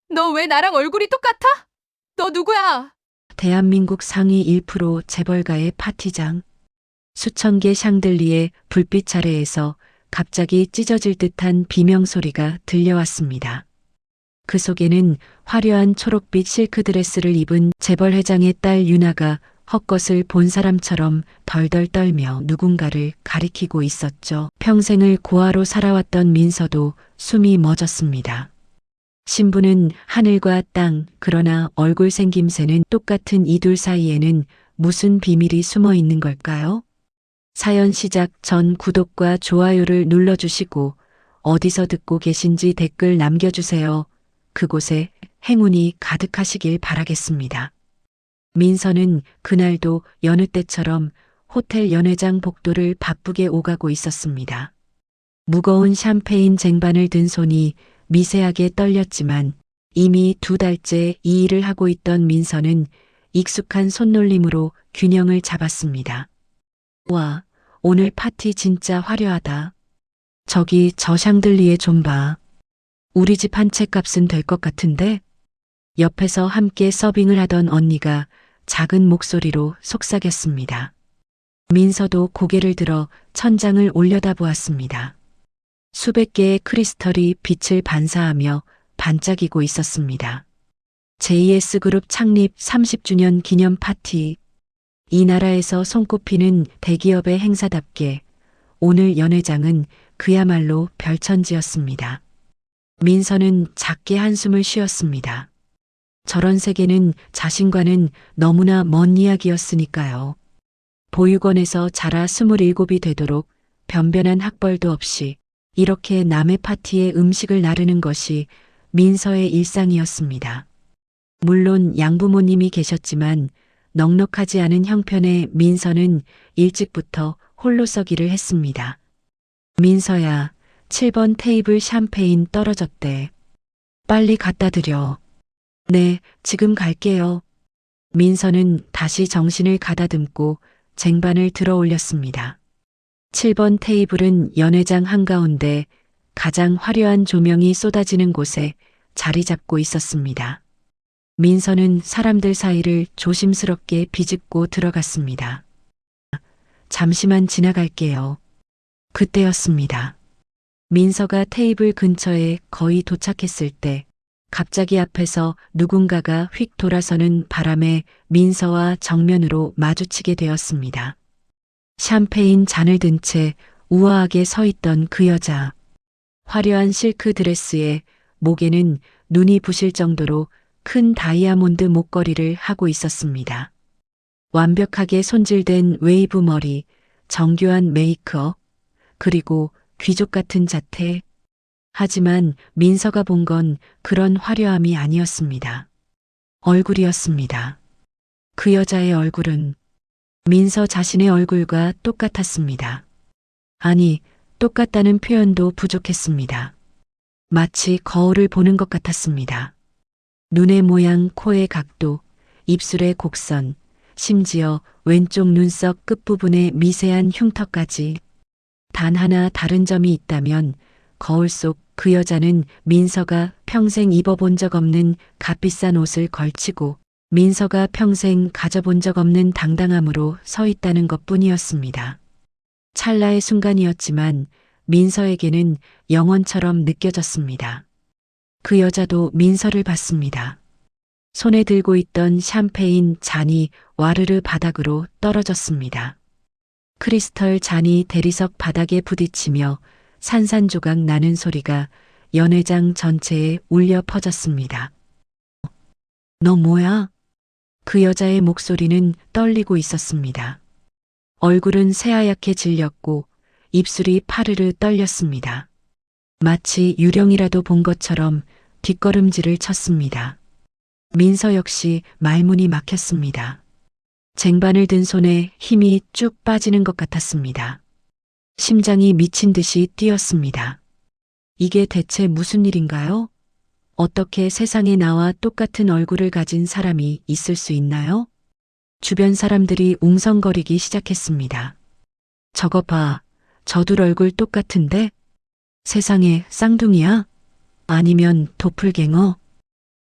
너 왜 나랑 얼굴이 똑같아? 너 누구야? 대한민국 상위 1% 재벌가의 파티장. 수천 개 샹들리에 불빛 차례에서 갑자기 찢어질 듯한 비명 소리가 들려왔습니다. 그 속에는 화려한 초록빛 실크 드레스를 입은 재벌 회장의 딸 유나가 헛것을 본 사람처럼 덜덜 떨며 누군가를 가리키고 있었죠. 평생을 고아로 살아왔던 민서도 숨이 멎었습니다. 신부는 하늘과 땅, 그러나 얼굴 생김새는 똑같은 이 둘 사이에는 무슨 비밀이 숨어 있는 걸까요? 사연 시작 전 구독과 좋아요를 눌러주시고 어디서 듣고 계신지 댓글 남겨주세요. 그곳에 행운이 가득하시길 바라겠습니다. 민서는 그날도 여느 때처럼 호텔 연회장 복도를 바쁘게 오가고 있었습니다. 무거운 샴페인 쟁반을 든 손이 미세하게 떨렸지만 이미 2달째 이 일을 하고 있던 민서는 익숙한 손놀림으로 균형을 잡았습니다. 와, 오늘 파티 진짜 화려하다. 저기 저 샹들리에 좀 봐. 우리 집 한 채 값은 될 것 같은데? 옆에서 함께 서빙을 하던 언니가 작은 목소리로 속삭였습니다. 민서도 고개를 들어 천장을 올려다보았습니다. 수백 개의 크리스털이 빛을 반사하며 반짝이고 있었습니다. JS그룹 창립 30주년 기념 파티. 이 나라에서 손꼽히는 대기업의 행사답게 오늘 연회장은 그야말로 별천지였습니다. 민서는 작게 한숨을 쉬었습니다. 저런 세계는 자신과는 너무나 먼 이야기였으니까요. 보육원에서 자라 27이 되도록 변변한 학벌도 없이 이렇게 남의 파티에 음식을 나르는 것이 민서의 일상이었습니다. 물론 양부모님이 계셨지만 넉넉하지 않은 형편의 민서는 일찍부터 홀로 서기를 했습니다. 민서야, 7번 테이블 샴페인 떨어졌대. 빨리 갖다 드려. 네, 지금 갈게요. 민서는 다시 정신을 가다듬고 쟁반을 들어 올렸습니다. 7번 테이블은 연회장 한가운데 가장 화려한 조명이 쏟아지는 곳에 자리 잡고 있었습니다. 민서는 사람들 사이를 조심스럽게 비집고 들어갔습니다. 잠시만 지나갈게요. 그때였습니다. 민서가 테이블 근처에 거의 도착했을 때 갑자기 앞에서 누군가가 휙 돌아서는 바람에 민서와 정면으로 마주치게 되었습니다. 샴페인 잔을 든 채 우아하게 서 있던 그 여자. 화려한 실크 드레스에 목에는 눈이 부실 정도로 큰 다이아몬드 목걸이를 하고 있었습니다. 완벽하게 손질된 웨이브 머리, 정교한 메이크업, 그리고 귀족 같은 자태. 하지만 민서가 본 건 그런 화려함이 아니었습니다. 얼굴이었습니다. 그 여자의 얼굴은 민서 자신의 얼굴과 똑같았습니다. 아니, 똑같다는 표현도 부족했습니다. 마치 거울을 보는 것 같았습니다. 눈의 모양, 코의 각도, 입술의 곡선, 심지어 왼쪽 눈썹 끝부분의 미세한 흉터까지. 단 하나 다른 점이 있다면 거울 속 그 여자는 민서가 평생 입어본 적 없는 값비싼 옷을 걸치고 민서가 평생 가져본 적 없는 당당함으로 서 있다는 것뿐이었습니다. 찰나의 순간이었지만 민서에게는 영원처럼 느껴졌습니다. 그 여자도 민서를 봤습니다. 손에 들고 있던 샴페인 잔이 와르르 바닥으로 떨어졌습니다. 크리스털 잔이 대리석 바닥에 부딪히며 산산조각 나는 소리가 연회장 전체에 울려 퍼졌습니다. 너 뭐야? 그 여자의 목소리는 떨리고 있었습니다. 얼굴은 새하얗게 질렸고 입술이 파르르 떨렸습니다. 마치 유령이라도 본 것처럼 뒷걸음질을 쳤습니다. 민서 역시 말문이 막혔습니다. 쟁반을 든 손에 힘이 쭉 빠지는 것 같았습니다. 심장이 미친 듯이 뛰었습니다. 이게 대체 무슨 일인가요? 어떻게 세상에 나와 똑같은 얼굴을 가진 사람이 있을 수 있나요? 주변 사람들이 웅성거리기 시작했습니다. 저거 봐, 저둘 얼굴 똑같은데? 세상에 쌍둥이야? 아니면 도플갱어?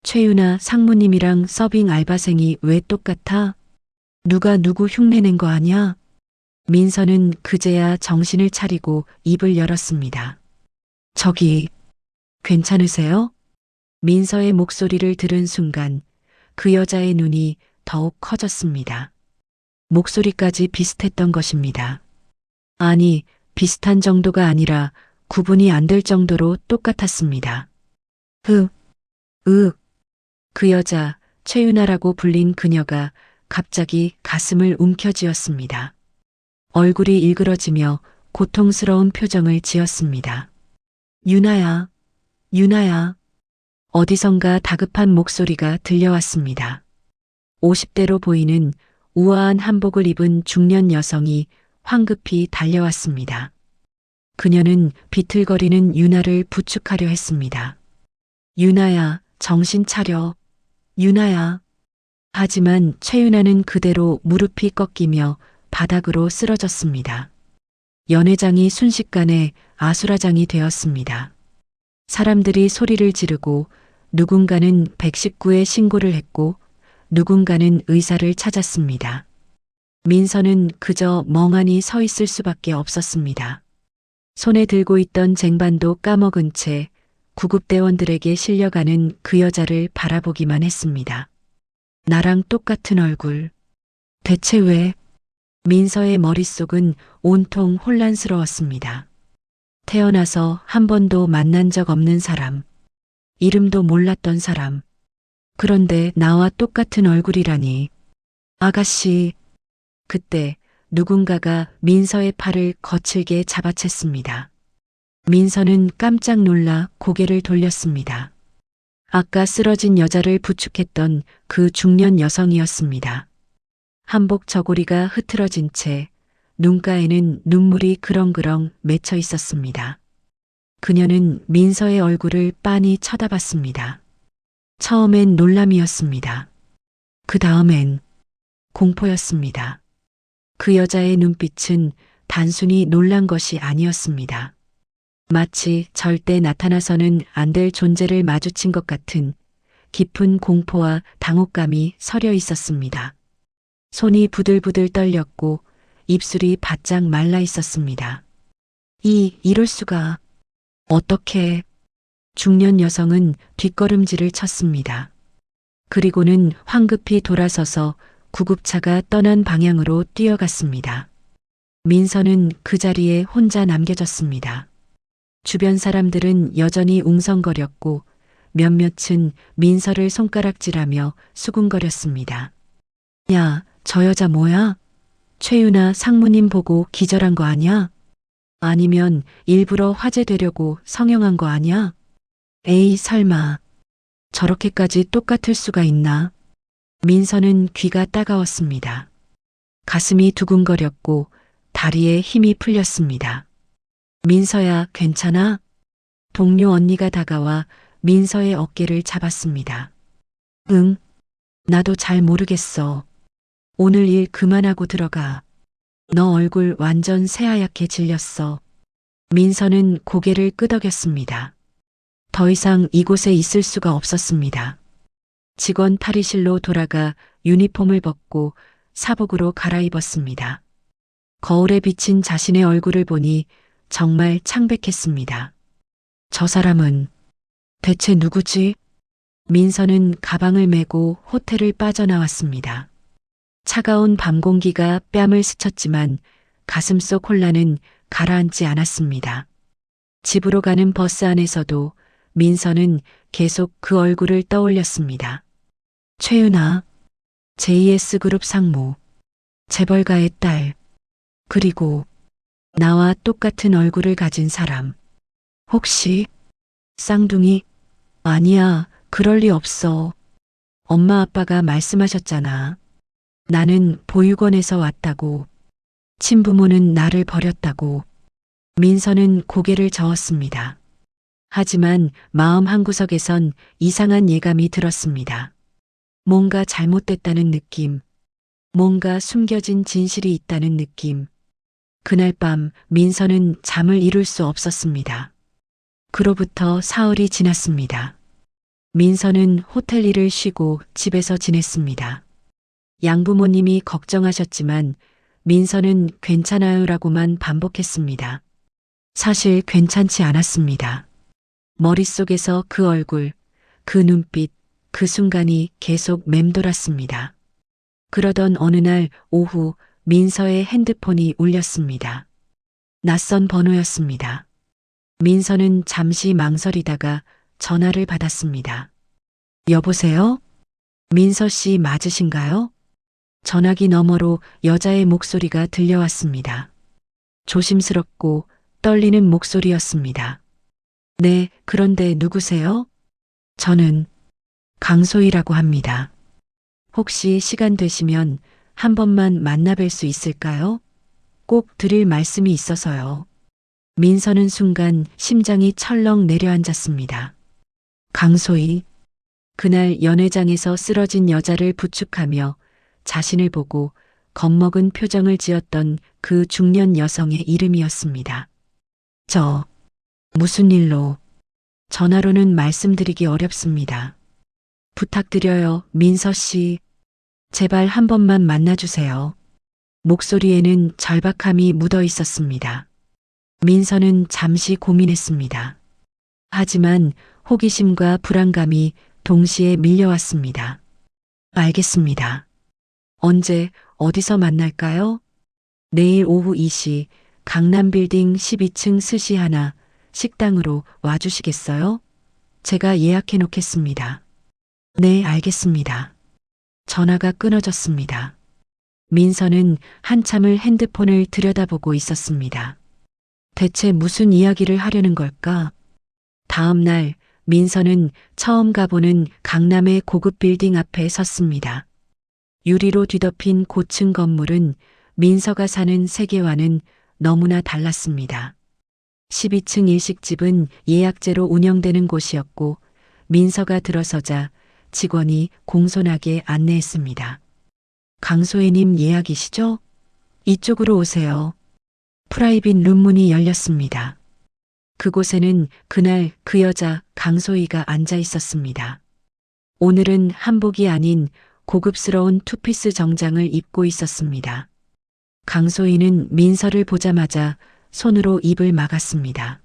최유나 상무님이랑 서빙 알바생이 왜 똑같아? 누가 누구 흉내낸 거 아냐? 민서는 그제야 정신을 차리고 입을 열었습니다. 저기, 괜찮으세요? 민서의 목소리를 들은 순간 그 여자의 눈이 더욱 커졌습니다. 목소리까지 비슷했던 것입니다. 아니, 비슷한 정도가 아니라 구분이 안 될 정도로 똑같았습니다. 그 여자, 최유나라고 불린 그녀가 갑자기 가슴을 움켜쥐었습니다. 얼굴이 일그러지며 고통스러운 표정을 지었습니다. 유나야, 유나야. 어디선가 다급한 목소리가 들려왔습니다. 50대로 보이는 우아한 한복을 입은 중년 여성이 황급히 달려왔습니다. 그녀는 비틀거리는 유나를 부축하려 했습니다. 유나야, 정신 차려. 유나야. 하지만 최유나는 그대로 무릎이 꺾이며 바닥으로 쓰러졌습니다. 연회장이 순식간에 아수라장이 되었습니다. 사람들이 소리를 지르고 누군가는 119에 신고를 했고 누군가는 의사를 찾았습니다. 민서는 그저 멍하니 서 있을 수밖에 없었습니다. 손에 들고 있던 쟁반도 까먹은 채 구급대원들에게 실려가는 그 여자를 바라보기만 했습니다. 나랑 똑같은 얼굴. 대체 왜? 민서의 머릿속은 온통 혼란스러웠습니다. 태어나서 한 번도 만난 적 없는 사람. 이름도 몰랐던 사람. 그런데 나와 똑같은 얼굴이라니. 아가씨. 그때 누군가가 민서의 팔을 거칠게 잡아챘습니다. 민서는 깜짝 놀라 고개를 돌렸습니다. 아까 쓰러진 여자를 부축했던 그 중년 여성이었습니다. 한복 저고리가 흐트러진 채 눈가에는 눈물이 그렁그렁 맺혀 있었습니다. 그녀는 민서의 얼굴을 빤히 쳐다봤습니다. 처음엔 놀람이었습니다. 그 다음엔 공포였습니다. 그 여자의 눈빛은 단순히 놀란 것이 아니었습니다. 마치 절대 나타나서는 안 될 존재를 마주친 것 같은 깊은 공포와 당혹감이 서려 있었습니다. 손이 부들부들 떨렸고 입술이 바짝 말라 있었습니다. 이럴 수가. 어떻게? 중년 여성은 뒷걸음질을 쳤습니다. 그리고는 황급히 돌아서서 구급차가 떠난 방향으로 뛰어갔습니다. 민서는 그 자리에 혼자 남겨졌습니다. 주변 사람들은 여전히 웅성거렸고 몇몇은 민서를 손가락질하며 수군거렸습니다. 야, 저 여자 뭐야? 최유나 상무님 보고 기절한 거 아냐? 아니면 일부러 화제되려고 성형한 거 아냐? 에이, 설마. 저렇게까지 똑같을 수가 있나? 민서는 귀가 따가웠습니다. 가슴이 두근거렸고 다리에 힘이 풀렸습니다. 민서야, 괜찮아? 동료 언니가 다가와 민서의 어깨를 잡았습니다. 응, 나도 잘 모르겠어. 오늘 일 그만하고 들어가. 너 얼굴 완전 새하얗게 질렸어. 민서는 고개를 끄덕였습니다. 더 이상 이곳에 있을 수가 없었습니다. 직원 탈의실로 돌아가 유니폼을 벗고 사복으로 갈아입었습니다. 거울에 비친 자신의 얼굴을 보니 정말 창백했습니다. 저 사람은 대체 누구지? 민서는 가방을 메고 호텔을 빠져나왔습니다. 차가운 밤 공기가 뺨을 스쳤지만 가슴속 혼란은 가라앉지 않았습니다. 집으로 가는 버스 안에서도 민서는 계속 그 얼굴을 떠올렸습니다. 최윤아, JS그룹 상무, 재벌가의 딸, 그리고 나와 똑같은 얼굴을 가진 사람. 혹시 쌍둥이? 아니야, 그럴 리 없어. 엄마 아빠가 말씀하셨잖아. 나는 보육원에서 왔다고. 친부모는 나를 버렸다고. 민서는 고개를 저었습니다. 하지만 마음 한구석에선 이상한 예감이 들었습니다. 뭔가 잘못됐다는 느낌. 뭔가 숨겨진 진실이 있다는 느낌. 그날 밤 민서는 잠을 이룰 수 없었습니다. 그로부터 사흘이 지났습니다. 민서는 호텔 일을 쉬고 집에서 지냈습니다. 양부모님이 걱정하셨지만 민서는 괜찮아요라고만 반복했습니다. 사실 괜찮지 않았습니다. 머릿속에서 그 얼굴, 그 눈빛, 그 순간이 계속 맴돌았습니다. 그러던 어느 날 오후 민서의 핸드폰이 울렸습니다. 낯선 번호였습니다. 민서는 잠시 망설이다가 전화를 받았습니다. 여보세요? 민서 씨 맞으신가요? 전화기 너머로 여자의 목소리가 들려왔습니다. 조심스럽고 떨리는 목소리였습니다. 네, 그런데 누구세요? 저는 강소희라고 합니다. 혹시 시간 되시면 한 번만 만나뵐 수 있을까요? 꼭 드릴 말씀이 있어서요. 민서는 순간 심장이 철렁 내려앉았습니다. 강소희. 그날 연회장에서 쓰러진 여자를 부축하며 자신을 보고 겁먹은 표정을 지었던 그 중년 여성의 이름이었습니다. 무슨 일로? 전화로는 말씀드리기 어렵습니다. 부탁드려요, 민서 씨. 제발 한 번만 만나주세요. 목소리에는 절박함이 묻어 있었습니다. 민서는 잠시 고민했습니다. 하지만 호기심과 불안감이 동시에 밀려왔습니다. 알겠습니다. 언제, 어디서 만날까요? 내일 오후 2시 강남빌딩 12층 스시 하나 식당으로 와주시겠어요? 제가 예약해 놓겠습니다. 네, 알겠습니다. 전화가 끊어졌습니다. 민서는 한참을 핸드폰을 들여다보고 있었습니다. 대체 무슨 이야기를 하려는 걸까? 다음 날 민서는 처음 가보는 강남의 고급 빌딩 앞에 섰습니다. 유리로 뒤덮인 고층 건물은 민서가 사는 세계와는 너무나 달랐습니다. 12층 일식집은 예약제로 운영되는 곳이었고 민서가 들어서자 직원이 공손하게 안내했습니다. 강소혜님 예약이시죠? 이쪽으로 오세요. 프라이빗 룸문이 열렸습니다. 그곳에는 그날 그 여자 강소희가 앉아 있었습니다. 오늘은 한복이 아닌 고급스러운 투피스 정장을 입고 있었습니다. 강소희는 민서를 보자마자 손으로 입을 막았습니다.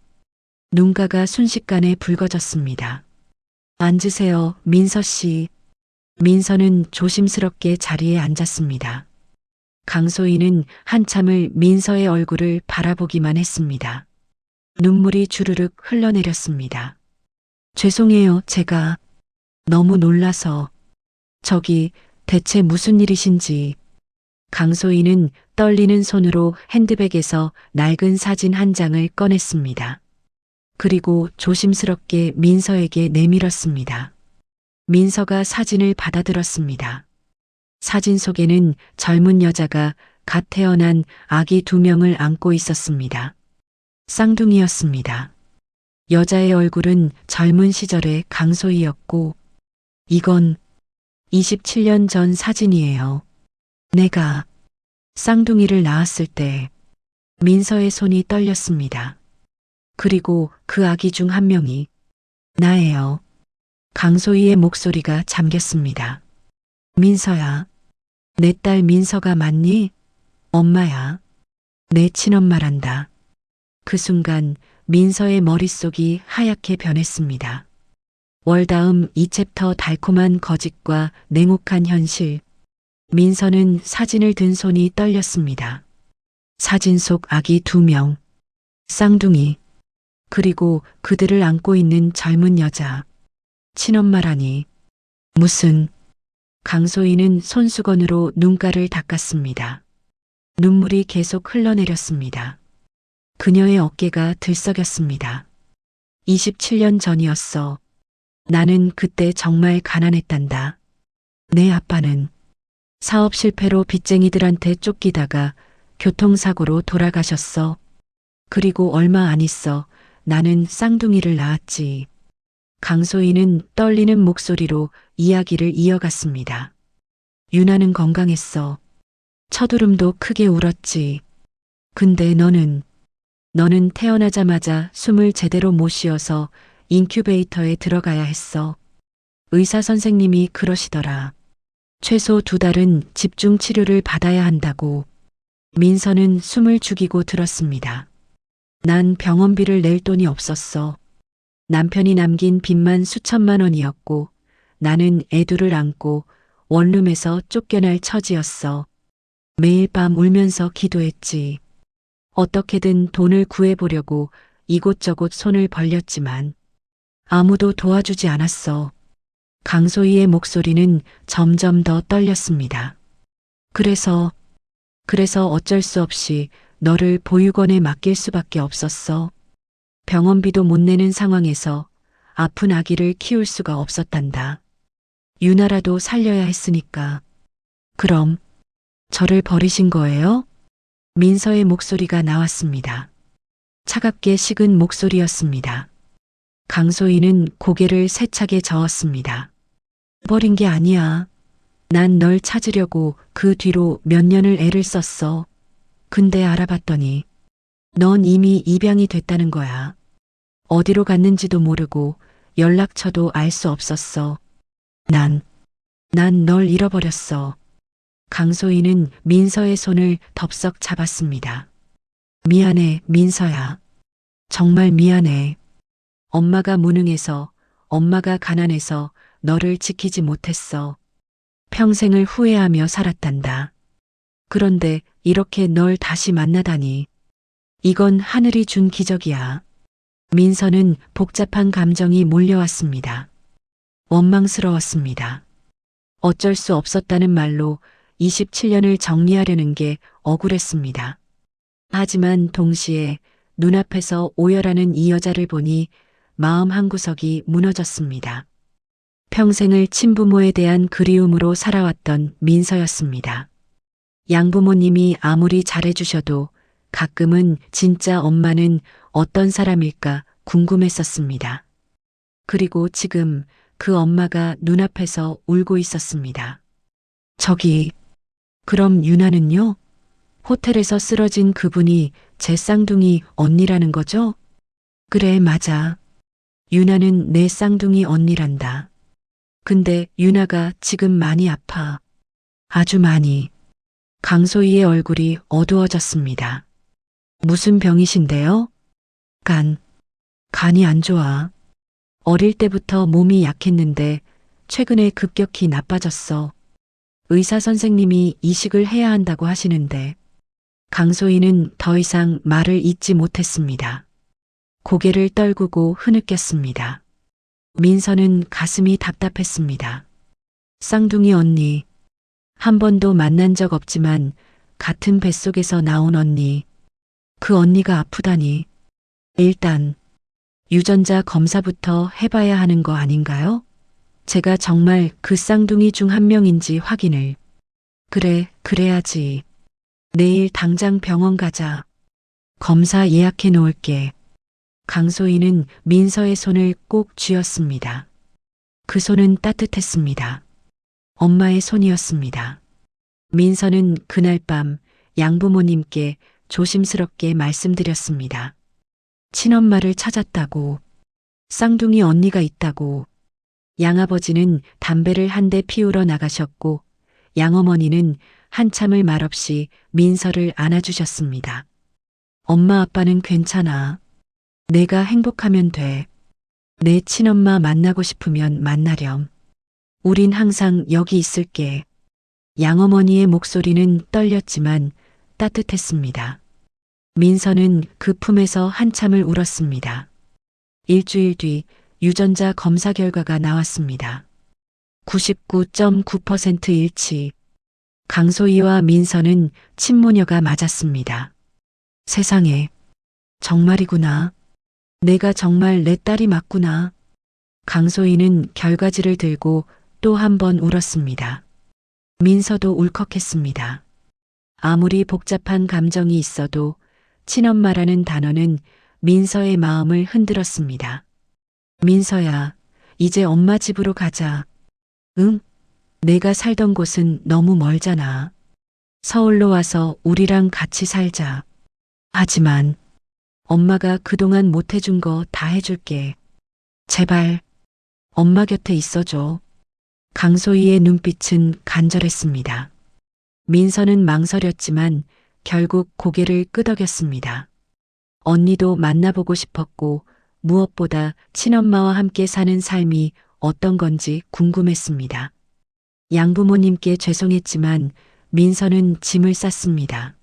눈가가 순식간에 붉어졌습니다. 앉으세요, 민서 씨. 민서는 조심스럽게 자리에 앉았습니다. 강소희는 한참을 민서의 얼굴을 바라보기만 했습니다. 눈물이 주르륵 흘러내렸습니다. 죄송해요, 제가 너무 놀라서. 저기, 대체 무슨 일이신지. 강소희는 떨리는 손으로 핸드백에서 낡은 사진 한 장을 꺼냈습니다. 그리고 조심스럽게 민서에게 내밀었습니다. 민서가 사진을 받아들었습니다. 사진 속에는 젊은 여자가 갓 태어난 아기 2명을 안고 있었습니다. 쌍둥이였습니다. 여자의 얼굴은 젊은 시절의 강소희였고, 이건 27년 전 사진이에요. 내가 쌍둥이를 낳았을 때 민서의 손이 떨렸습니다. 그리고 그 아기 중 한 명이 나예요. 강소희의 목소리가 잠겼습니다. 민서야, 내 딸 민서가 맞니? 엄마야, 내 친엄마란다. 그 순간 민서의 머릿속이 하얗게 변했습니다. 월다음 2챕터 달콤한 거짓과 냉혹한 현실. 민서는 사진을 든 손이 떨렸습니다. 사진 속 아기 2명, 쌍둥이, 그리고 그들을 안고 있는 젊은 여자. 친엄마라니. 무슨. 강소희는 손수건으로 눈가를 닦았습니다. 눈물이 계속 흘러내렸습니다. 그녀의 어깨가 들썩였습니다. 27년 전이었어. 나는 그때 정말 가난했단다. 내 아빠는 사업 실패로 빚쟁이들한테 쫓기다가 교통사고로 돌아가셨어. 그리고 얼마 안 있어 나는 쌍둥이를 낳았지. 강소희는 떨리는 목소리로 이야기를 이어갔습니다. 유나는 건강했어. 첫울음도 크게 울었지. 근데 너는 태어나자마자 숨을 제대로 못 쉬어서 인큐베이터에 들어가야 했어. 의사 선생님이 그러시더라. 최소 2달은 집중 치료를 받아야 한다고. 민서는 숨을 죽이고 들었습니다. 난 병원비를 낼 돈이 없었어. 남편이 남긴 빚만 수천만 원이었고 나는 애들을 안고 원룸에서 쫓겨날 처지였어. 매일 밤 울면서 기도했지. 어떻게든 돈을 구해보려고 이곳저곳 손을 벌렸지만 아무도 도와주지 않았어. 강소희의 목소리는 점점 더 떨렸습니다. 그래서 어쩔 수 없이 너를 보육원에 맡길 수밖에 없었어. 병원비도 못 내는 상황에서 아픈 아기를 키울 수가 없었단다. 유나라도 살려야 했으니까. 그럼 저를 버리신 거예요? 민서의 목소리가 나왔습니다. 차갑게 식은 목소리였습니다. 강소희는 고개를 세차게 저었습니다. 버린 게 아니야. 난 널 찾으려고 그 뒤로 몇 년을 애를 썼어. 근데 알아봤더니 넌 이미 입양이 됐다는 거야. 어디로 갔는지도 모르고 연락처도 알 수 없었어. 난 널 잃어버렸어. 강소희는 민서의 손을 덥석 잡았습니다. 미안해, 민서야. 정말 미안해. 엄마가 무능해서, 엄마가 가난해서 너를 지키지 못했어. 평생을 후회하며 살았단다. 그런데 이렇게 널 다시 만나다니. 이건 하늘이 준 기적이야. 민서는 복잡한 감정이 몰려왔습니다. 원망스러웠습니다. 어쩔 수 없었다는 말로 27년을 정리하려는 게 억울했습니다. 하지만 동시에 눈앞에서 오열하는 이 여자를 보니 마음 한구석이 무너졌습니다. 평생을 친부모에 대한 그리움으로 살아왔던 민서였습니다. 양부모님이 아무리 잘해주셔도 가끔은 진짜 엄마는 어떤 사람일까 궁금했었습니다. 그리고 지금 그 엄마가 눈앞에서 울고 있었습니다. 저기, 그럼 유나는요? 호텔에서 쓰러진 그분이 제 쌍둥이 언니라는 거죠? 그래, 맞아. 유나는 내 쌍둥이 언니란다. 근데 유나가 지금 많이 아파. 아주 많이. 강소희의 얼굴이 어두워졌습니다. 무슨 병이신데요? 간이 안 좋아. 어릴 때부터 몸이 약했는데 최근에 급격히 나빠졌어. 의사 선생님이 이식을 해야 한다고 하시는데. 강소희는 더 이상 말을 잇지 못했습니다. 고개를 떨구고 흐느꼈습니다. 민서는 가슴이 답답했습니다. 쌍둥이 언니. 한 번도 만난 적 없지만 같은 뱃속에서 나온 언니. 그 언니가 아프다니. 일단 유전자 검사부터 해봐야 하는 거 아닌가요? 제가 정말 그 쌍둥이 중 한 명인지 확인을. 그래, 그래야지. 내일 당장 병원 가자. 검사 예약해 놓을게. 강소희는 민서의 손을 꼭 쥐었습니다. 그 손은 따뜻했습니다. 엄마의 손이었습니다. 민서는 그날 밤 양부모님께 조심스럽게 말씀드렸습니다. 친엄마를 찾았다고. 쌍둥이 언니가 있다고. 양아버지는 담배를 한 대 피우러 나가셨고 양어머니는 한참을 말없이 민서를 안아주셨습니다. 엄마 아빠는 괜찮아. 내가 행복하면 돼. 내 친엄마 만나고 싶으면 만나렴. 우린 항상 여기 있을게. 양어머니의 목소리는 떨렸지만 따뜻했습니다. 민서는 그 품에서 한참을 울었습니다. 일주일 뒤 유전자 검사 결과가 나왔습니다. 99.9% 일치. 강소희와 민서는 친모녀가 맞았습니다. 세상에, 정말이구나. 내가 정말 내 딸이 맞구나. 강소희는 결과지를 들고 또 한 번 울었습니다. 민서도 울컥했습니다. 아무리 복잡한 감정이 있어도 친엄마라는 단어는 민서의 마음을 흔들었습니다. 민서야, 이제 엄마 집으로 가자. 응? 내가 살던 곳은 너무 멀잖아. 서울로 와서 우리랑 같이 살자. 하지만 엄마가 그동안 못 해준 거 다 해줄게. 제발. 엄마 곁에 있어줘. 강소희의 눈빛은 간절했습니다. 민서는 망설였지만 결국 고개를 끄덕였습니다. 언니도 만나보고 싶었고 무엇보다 친엄마와 함께 사는 삶이 어떤 건지 궁금했습니다. 양부모님께 죄송했지만 민서는 짐을 쌌습니다.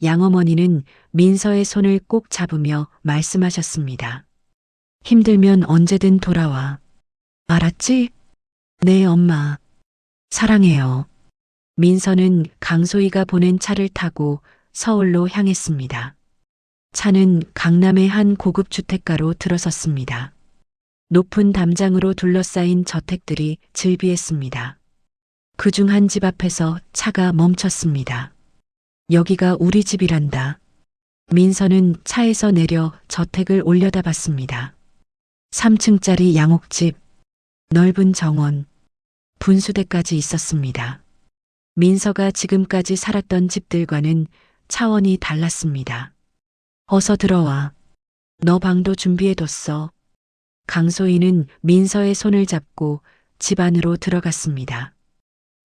양어머니는 민서의 손을 꼭 잡으며 말씀하셨습니다. 힘들면 언제든 돌아와. 알았지? 네, 엄마. 사랑해요. 민서는 강소희가 보낸 차를 타고 서울로 향했습니다. 차는 강남의 한 고급 주택가로 들어섰습니다. 높은 담장으로 둘러싸인 저택들이 즐비했습니다. 그중 한 집 앞에서 차가 멈췄습니다. 여기가 우리 집이란다. 민서는 차에서 내려 저택을 올려다봤습니다. 3층짜리 양옥집, 넓은 정원, 분수대까지 있었습니다. 민서가 지금까지 살았던 집들과는 차원이 달랐습니다. 어서 들어와. 너 방도 준비해뒀어. 강소희는 민서의 손을 잡고 집 안으로 들어갔습니다.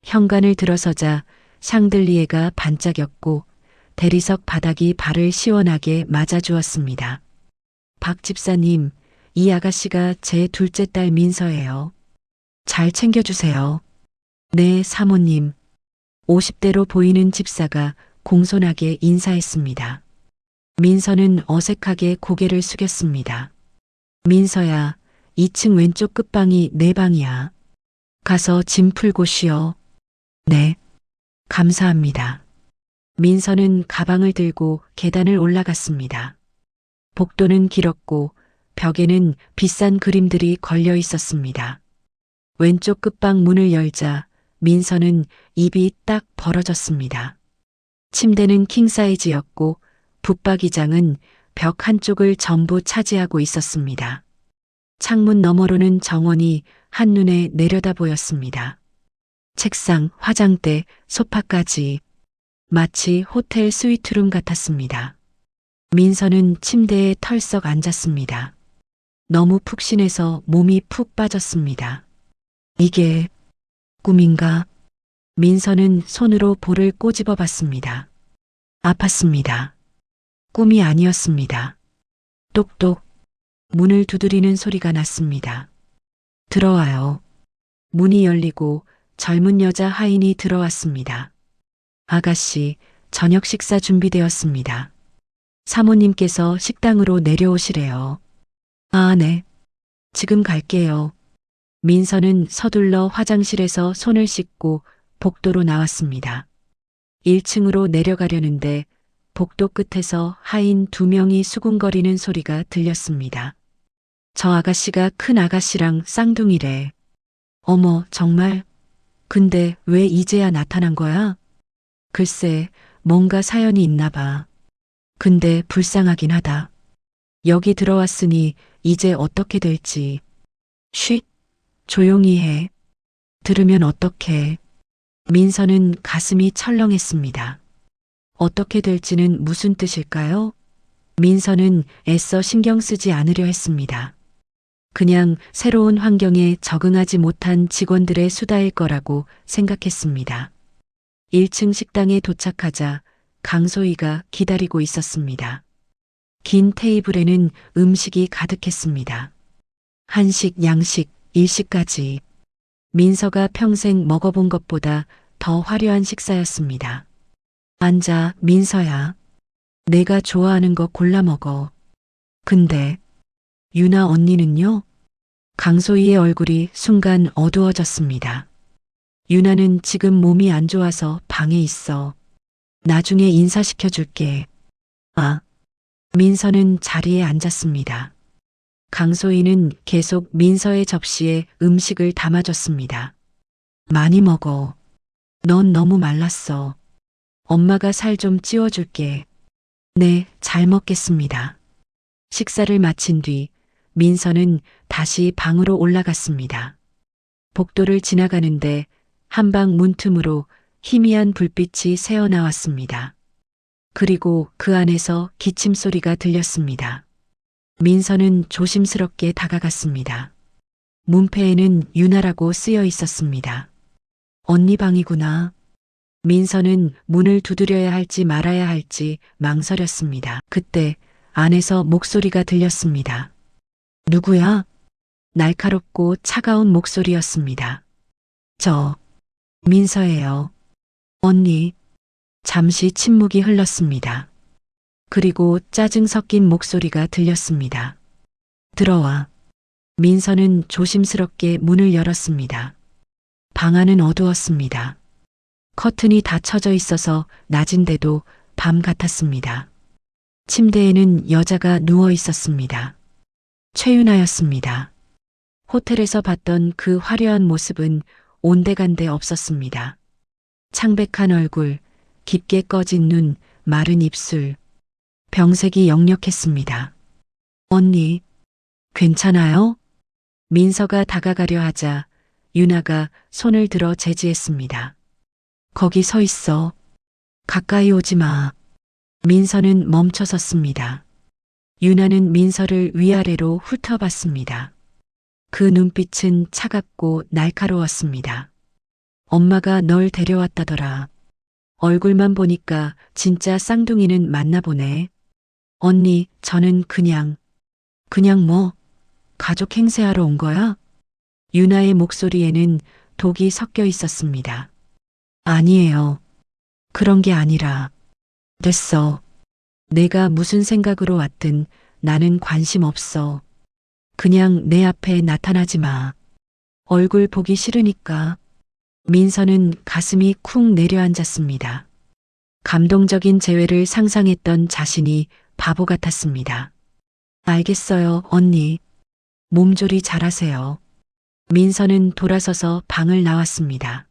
현관을 들어서자 샹들리에가 반짝였고 대리석 바닥이 발을 시원하게 맞아주었습니다. 박 집사님, 이 아가씨가 제 둘째 딸 민서예요. 잘 챙겨주세요. 네, 사모님. 50대로 보이는 집사가 공손하게 인사했습니다. 민서는 어색하게 고개를 숙였습니다. 민서야, 2층 왼쪽 끝방이 내 방이야. 가서 짐 풀고 쉬어. 네. 감사합니다. 민서는 가방을 들고 계단을 올라갔습니다. 복도는 길었고 벽에는 비싼 그림들이 걸려 있었습니다. 왼쪽 끝방 문을 열자 민서는 입이 딱 벌어졌습니다. 침대는 킹사이즈였고 붙박이장은 벽 한쪽을 전부 차지하고 있었습니다. 창문 너머로는 정원이 한눈에 내려다 보였습니다. 책상, 화장대, 소파까지 마치 호텔 스위트룸 같았습니다. 민서는 침대에 털썩 앉았습니다. 너무 푹신해서 몸이 푹 빠졌습니다. 이게 꿈인가? 민서는 손으로 볼을 꼬집어 봤습니다. 아팠습니다. 꿈이 아니었습니다. 똑똑. 문을 두드리는 소리가 났습니다. 들어와요. 문이 열리고 젊은 여자 하인이 들어왔습니다. 아가씨, 저녁 식사 준비되었습니다. 사모님께서 식당으로 내려오시래요. 아, 네. 지금 갈게요. 민서는 서둘러 화장실에서 손을 씻고 복도로 나왔습니다. 1층으로 내려가려는데 복도 끝에서 하인 2명이 수군거리는 소리가 들렸습니다. 저 아가씨가 큰 아가씨랑 쌍둥이래. 어머, 정말? 근데 왜 이제야 나타난 거야? 글쎄, 뭔가 사연이 있나 봐. 근데 불쌍하긴 하다. 여기 들어왔으니 이제 어떻게 될지. 쉿, 조용히 해. 들으면 어떡해. 민서는 가슴이 철렁했습니다. 어떻게 될지는 무슨 뜻일까요? 민서는 애써 신경 쓰지 않으려 했습니다. 그냥 새로운 환경에 적응하지 못한 직원들의 수다일 거라고 생각했습니다. 1층 식당에 도착하자 강소희가 기다리고 있었습니다. 긴 테이블에는 음식이 가득했습니다. 한식, 양식, 일식까지. 민서가 평생 먹어본 것보다 더 화려한 식사였습니다. 앉아, 민서야. 내가 좋아하는 거 골라 먹어. 근데 유나 언니는요? 강소희의 얼굴이 순간 어두워졌습니다. 유나는 지금 몸이 안 좋아서 방에 있어. 나중에 인사시켜 줄게. 아. 민서는 자리에 앉았습니다. 강소희는 계속 민서의 접시에 음식을 담아줬습니다. 많이 먹어. 넌 너무 말랐어. 엄마가 살 좀 찌워줄게. 네, 잘 먹겠습니다. 식사를 마친 뒤 민서는 다시 방으로 올라갔습니다. 복도를 지나가는데 한방 문틈으로 희미한 불빛이 새어나왔습니다. 그리고 그 안에서 기침 소리가 들렸습니다. 민서는 조심스럽게 다가갔습니다. 문패에는 유나라고 쓰여 있었습니다. 언니 방이구나. 민서는 문을 두드려야 할지 말아야 할지 망설였습니다. 그때 안에서 목소리가 들렸습니다. 누구야? 날카롭고 차가운 목소리였습니다. 저, 민서예요. 언니. 잠시 침묵이 흘렀습니다. 그리고 짜증 섞인 목소리가 들렸습니다. 들어와. 민서는 조심스럽게 문을 열었습니다. 방 안은 어두웠습니다. 커튼이 닫혀져 있어서 낮인데도 밤 같았습니다. 침대에는 여자가 누워 있었습니다. 최윤아였습니다. 호텔에서 봤던 그 화려한 모습은 온데간데 없었습니다. 창백한 얼굴, 깊게 꺼진 눈, 마른 입술, 병색이 역력했습니다. 언니, 괜찮아요? 민서가 다가가려 하자 유나가 손을 들어 제지했습니다. 거기 서 있어. 가까이 오지 마. 민서는 멈춰섰습니다. 유나는 민서를 위아래로 훑어봤습니다. 그 눈빛은 차갑고 날카로웠습니다. 엄마가 널 데려왔다더라. 얼굴만 보니까 진짜 쌍둥이는 맞나 보네. 언니, 저는 그냥 뭐, 가족 행세하러 온 거야? 유나의 목소리에는 독이 섞여 있었습니다. 아니에요. 그런 게 아니라. 됐어. 내가 무슨 생각으로 왔든 나는 관심 없어. 그냥 내 앞에 나타나지 마. 얼굴 보기 싫으니까. 민서는 가슴이 쿵 내려앉았습니다. 감동적인 재회를 상상했던 자신이 바보 같았습니다. 알겠어요, 언니. 몸조리 잘하세요. 민서는 돌아서서 방을 나왔습니다.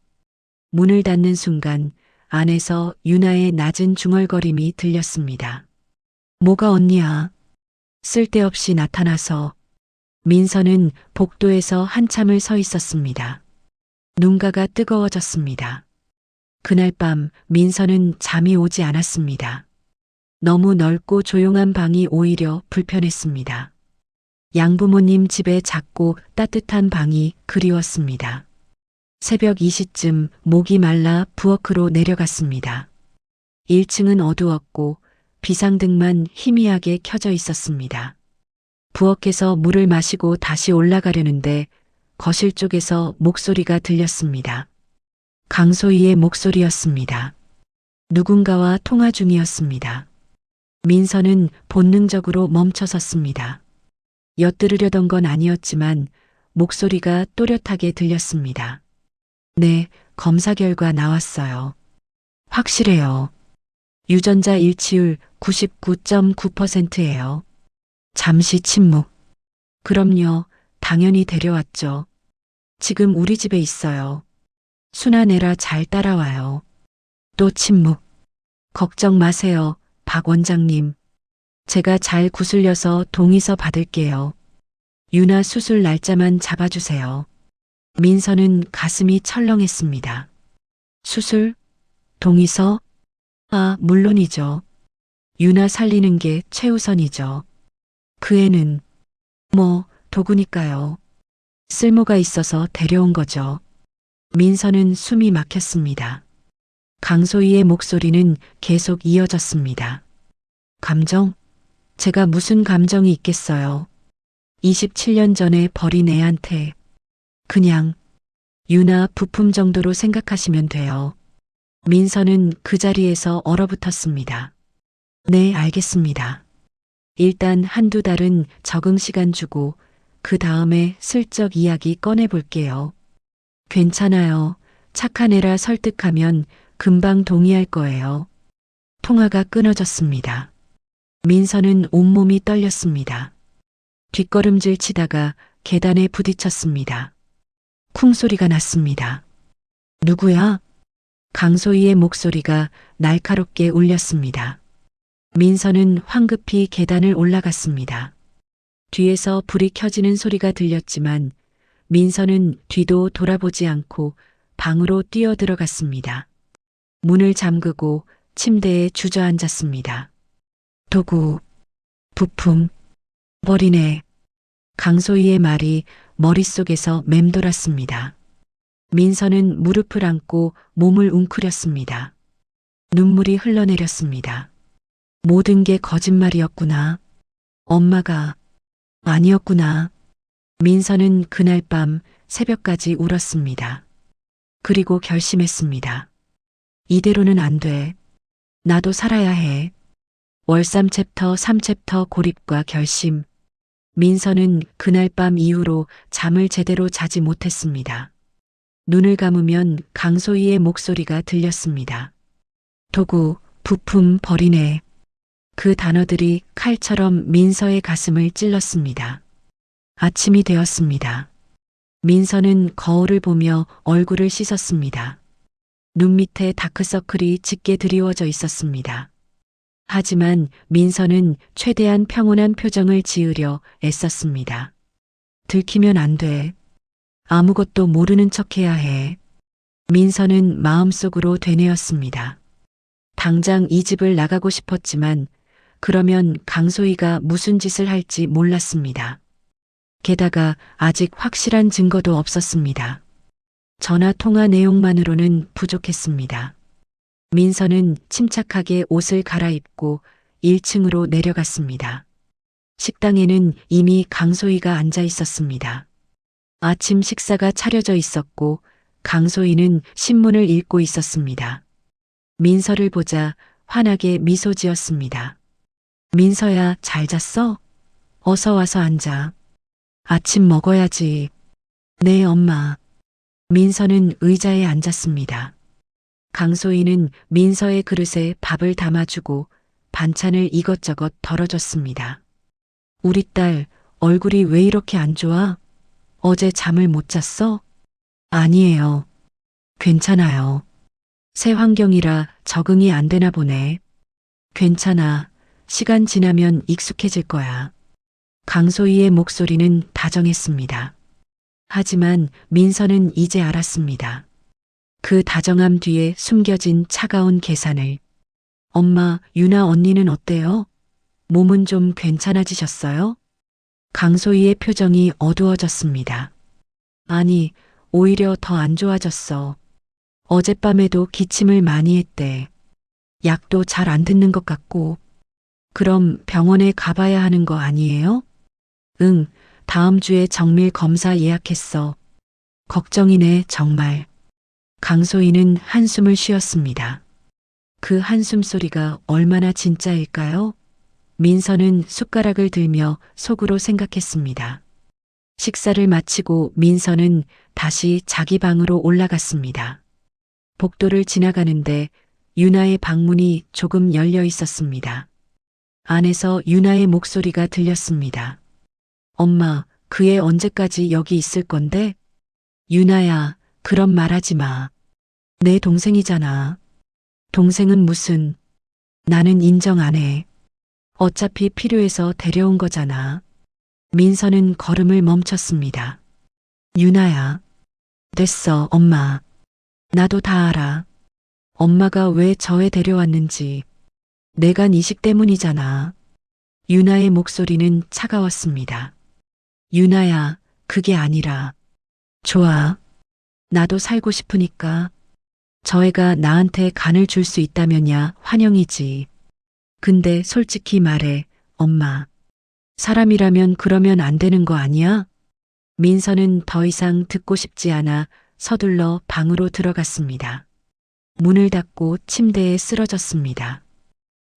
문을 닫는 순간 안에서 유나의 낮은 중얼거림이 들렸습니다. 뭐가 언니야? 쓸데없이 나타나서. 민서는 복도에서 한참을 서 있었습니다. 눈가가 뜨거워졌습니다. 그날 밤 민서는 잠이 오지 않았습니다. 너무 넓고 조용한 방이 오히려 불편했습니다. 양부모님 집에 작고 따뜻한 방이 그리웠습니다. 새벽 2시쯤 목이 말라 부엌으로 내려갔습니다. 1층은 어두웠고 비상등만 희미하게 켜져 있었습니다. 부엌에서 물을 마시고 다시 올라가려는데 거실 쪽에서 목소리가 들렸습니다. 강소희의 목소리였습니다. 누군가와 통화 중이었습니다. 민서는 본능적으로 멈춰섰습니다. 엿들으려던 건 아니었지만 목소리가 또렷하게 들렸습니다. 네, 검사 결과 나왔어요. 확실해요. 유전자 일치율 99.9%예요. 잠시 침묵. 그럼요, 당연히 데려왔죠. 지금 우리 집에 있어요. 순아내라 잘 따라와요. 또 침묵. 걱정 마세요, 박 원장님. 제가 잘 구슬려서 동의서 받을게요. 유나 수술 날짜만 잡아주세요. 민서는 가슴이 철렁했습니다. 수술? 동의서? 아, 물론이죠. 유나 살리는 게 최우선이죠. 그 애는 도구니까요. 쓸모가 있어서 데려온 거죠. 민서는 숨이 막혔습니다. 강소희의 목소리는 계속 이어졌습니다. 감정? 제가 무슨 감정이 있겠어요. 27년 전에 버린 애한테 그냥 유나 부품 정도로 생각하시면 돼요. 민서는 그 자리에서 얼어붙었습니다. 네, 알겠습니다. 일단 한두 달은 적응 시간 주고 그 다음에 슬쩍 이야기 꺼내볼게요. 괜찮아요. 착한 애라 설득하면 금방 동의할 거예요. 통화가 끊어졌습니다. 민서는 온몸이 떨렸습니다. 뒷걸음질 치다가 계단에 부딪혔습니다. 쿵 소리가 났습니다. 누구야? 강소희의 목소리가 날카롭게 울렸습니다. 민서는 황급히 계단을 올라갔습니다. 뒤에서 불이 켜지는 소리가 들렸지만 민서는 뒤도 돌아보지 않고 방으로 뛰어들어갔습니다. 문을 잠그고 침대에 주저앉았습니다. 도구, 부품, 버린 애, 강소희의 말이 머릿속에서 맴돌았습니다. 민서는 무릎을 안고 몸을 웅크렸습니다. 눈물이 흘러내렸습니다. 모든 게 거짓말이었구나. 엄마가 아니었구나. 민서는 그날 밤 새벽까지 울었습니다. 그리고 결심했습니다. 이대로는 안 돼. 나도 살아야 해. 월삼 챕터 3챕터 고립과 결심. 민서는 그날 밤 이후로 잠을 제대로 자지 못했습니다. 눈을 감으면 강소희의 목소리가 들렸습니다. 도구, 부품 버리네. 그 단어들이 칼처럼 민서의 가슴을 찔렀습니다. 아침이 되었습니다. 민서는 거울을 보며 얼굴을 씻었습니다. 눈 밑에 다크서클이 짙게 드리워져 있었습니다. 하지만 민서는 최대한 평온한 표정을 지으려 애썼습니다. 들키면 안 돼. 아무것도 모르는 척해야 해. 민서는 마음속으로 되뇌었습니다. 당장 이 집을 나가고 싶었지만 그러면 강소희가 무슨 짓을 할지 몰랐습니다. 게다가 아직 확실한 증거도 없었습니다. 전화 통화 내용만으로는 부족했습니다. 민서는 침착하게 옷을 갈아입고 1층으로 내려갔습니다. 식당에는 이미 강소희가 앉아 있었습니다. 아침 식사가 차려져 있었고 강소희는 신문을 읽고 있었습니다. 민서를 보자 환하게 미소 지었습니다. 민서야, 잘 잤어? 어서 와서 앉아. 아침 먹어야지. 네, 엄마. 민서는 의자에 앉았습니다. 강소희는 민서의 그릇에 밥을 담아주고 반찬을 이것저것 덜어줬습니다. 우리 딸 얼굴이 왜 이렇게 안 좋아? 어제 잠을 못 잤어? 아니에요. 괜찮아요. 새 환경이라 적응이 안 되나 보네. 괜찮아. 시간 지나면 익숙해질 거야. 강소희의 목소리는 다정했습니다. 하지만 민서는 이제 알았습니다. 그 다정함 뒤에 숨겨진 차가운 계산을. 엄마, 유나 언니는 어때요? 몸은 좀 괜찮아지셨어요? 강소희의 표정이 어두워졌습니다. 아니, 오히려 더 안 좋아졌어. 어젯밤에도 기침을 많이 했대. 약도 잘 안 듣는 것 같고. 그럼 병원에 가봐야 하는 거 아니에요? 응, 다음 주에 정밀 검사 예약했어. 걱정이네, 정말. 강소희는 한숨을 쉬었습니다. 그 한숨 소리가 얼마나 진짜일까요? 민서는 숟가락을 들며 속으로 생각했습니다. 식사를 마치고 민서는 다시 자기 방으로 올라갔습니다. 복도를 지나가는데 유나의 방문이 조금 열려 있었습니다. 안에서 유나의 목소리가 들렸습니다. 엄마, 그 애 언제까지 여기 있을 건데? 유나야, 그런 말 하지 마. 내 동생이잖아. 동생은 무슨. 나는 인정 안 해. 어차피 필요해서 데려온 거잖아. 민서는 걸음을 멈췄습니다. 유나야. 됐어, 엄마. 나도 다 알아. 엄마가 왜 저 애 데려왔는지. 내간 이식 때문이잖아. 유나의 목소리는 차가웠습니다. 유나야, 그게 아니라. 좋아. 나도 살고 싶으니까. 저 애가 나한테 간을 줄 수 있다면야 환영이지. 근데 솔직히 말해, 엄마. 사람이라면 그러면 안 되는 거 아니야? 민서는 더 이상 듣고 싶지 않아 서둘러 방으로 들어갔습니다. 문을 닫고 침대에 쓰러졌습니다.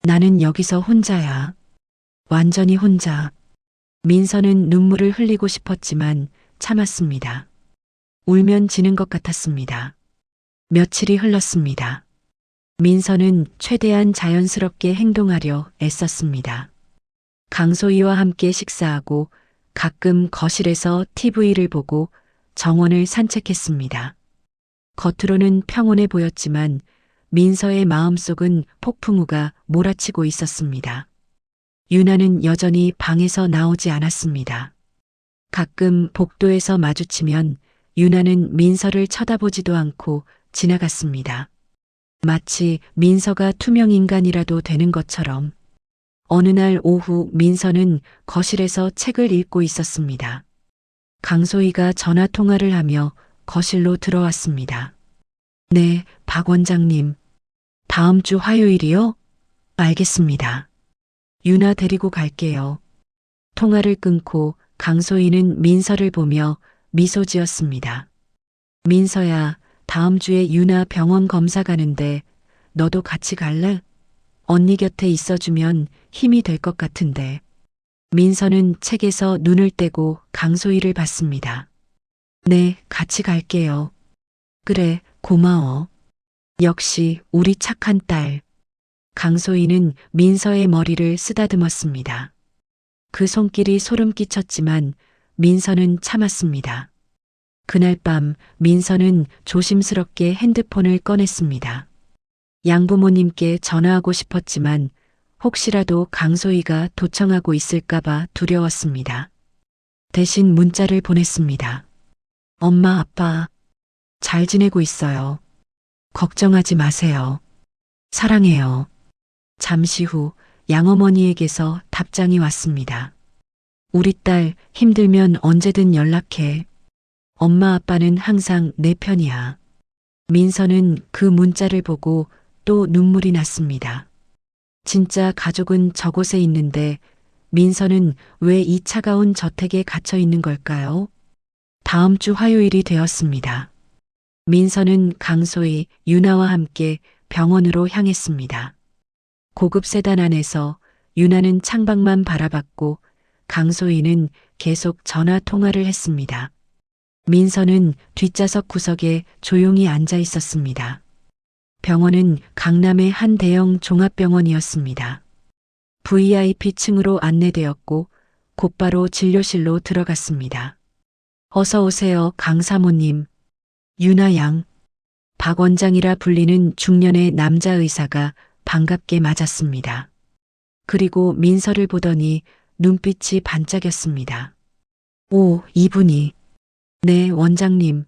나는 여기서 혼자야. 완전히 혼자. 민서는 눈물을 흘리고 싶었지만 참았습니다. 울면 지는 것 같았습니다. 며칠이 흘렀습니다. 민서는 최대한 자연스럽게 행동하려 애썼습니다. 강소희와 함께 식사하고 가끔 거실에서 TV를 보고 정원을 산책했습니다. 겉으로는 평온해 보였지만 민서의 마음속은 폭풍우가 몰아치고 있었습니다. 유나는 여전히 방에서 나오지 않았습니다. 가끔 복도에서 마주치면 유나는 민서를 쳐다보지도 않고 지나갔습니다. 마치 민서가 투명 인간이라도 되는 것처럼. 어느 날 오후 민서는 거실에서 책을 읽고 있었습니다. 강소희가 전화 통화를 하며 거실로 들어왔습니다. 네, 박 원장님. 다음 주 화요일이요? 알겠습니다. 유나 데리고 갈게요. 통화를 끊고 강소희는 민서를 보며 미소 지었습니다. 민서야, 다음 주에 유나 병원 검사 가는데 너도 같이 갈래? 언니 곁에 있어주면 힘이 될 것 같은데. 민서는 책에서 눈을 떼고 강소희를 봤습니다. 네, 같이 갈게요. 그래, 고마워. 역시 우리 착한 딸. 강소희는 민서의 머리를 쓰다듬었습니다. 그 손길이 소름 끼쳤지만 민서는 참았습니다. 그날 밤 민서는 조심스럽게 핸드폰을 꺼냈습니다. 양부모님께 전화하고 싶었지만 혹시라도 강소희가 도청하고 있을까봐 두려웠습니다. 대신 문자를 보냈습니다. 엄마, 아빠, 잘 지내고 있어요. 걱정하지 마세요. 사랑해요. 잠시 후 양어머니에게서 답장이 왔습니다. 우리 딸 힘들면 언제든 연락해. 엄마 아빠는 항상 내 편이야. 민서는 그 문자를 보고 또 눈물이 났습니다. 진짜 가족은 저곳에 있는데 민서는 왜 이 차가운 저택에 갇혀 있는 걸까요? 다음 주 화요일이 되었습니다. 민서는 강소희, 유나와 함께 병원으로 향했습니다. 고급 세단 안에서 유나는 창밖만 바라봤고 강소희는 계속 전화 통화를 했습니다. 민서는 뒷좌석 구석에 조용히 앉아 있었습니다. 병원은 강남의 한 대형 종합병원이었습니다. VIP층으로 안내되었고 곧바로 진료실로 들어갔습니다. 어서 오세요, 강 사모님. 유나 양. 박 원장이라 불리는 중년의 남자 의사가 반갑게 맞았습니다. 그리고 민서를 보더니 눈빛이 반짝였습니다. 오, 이분이. 네, 원장님.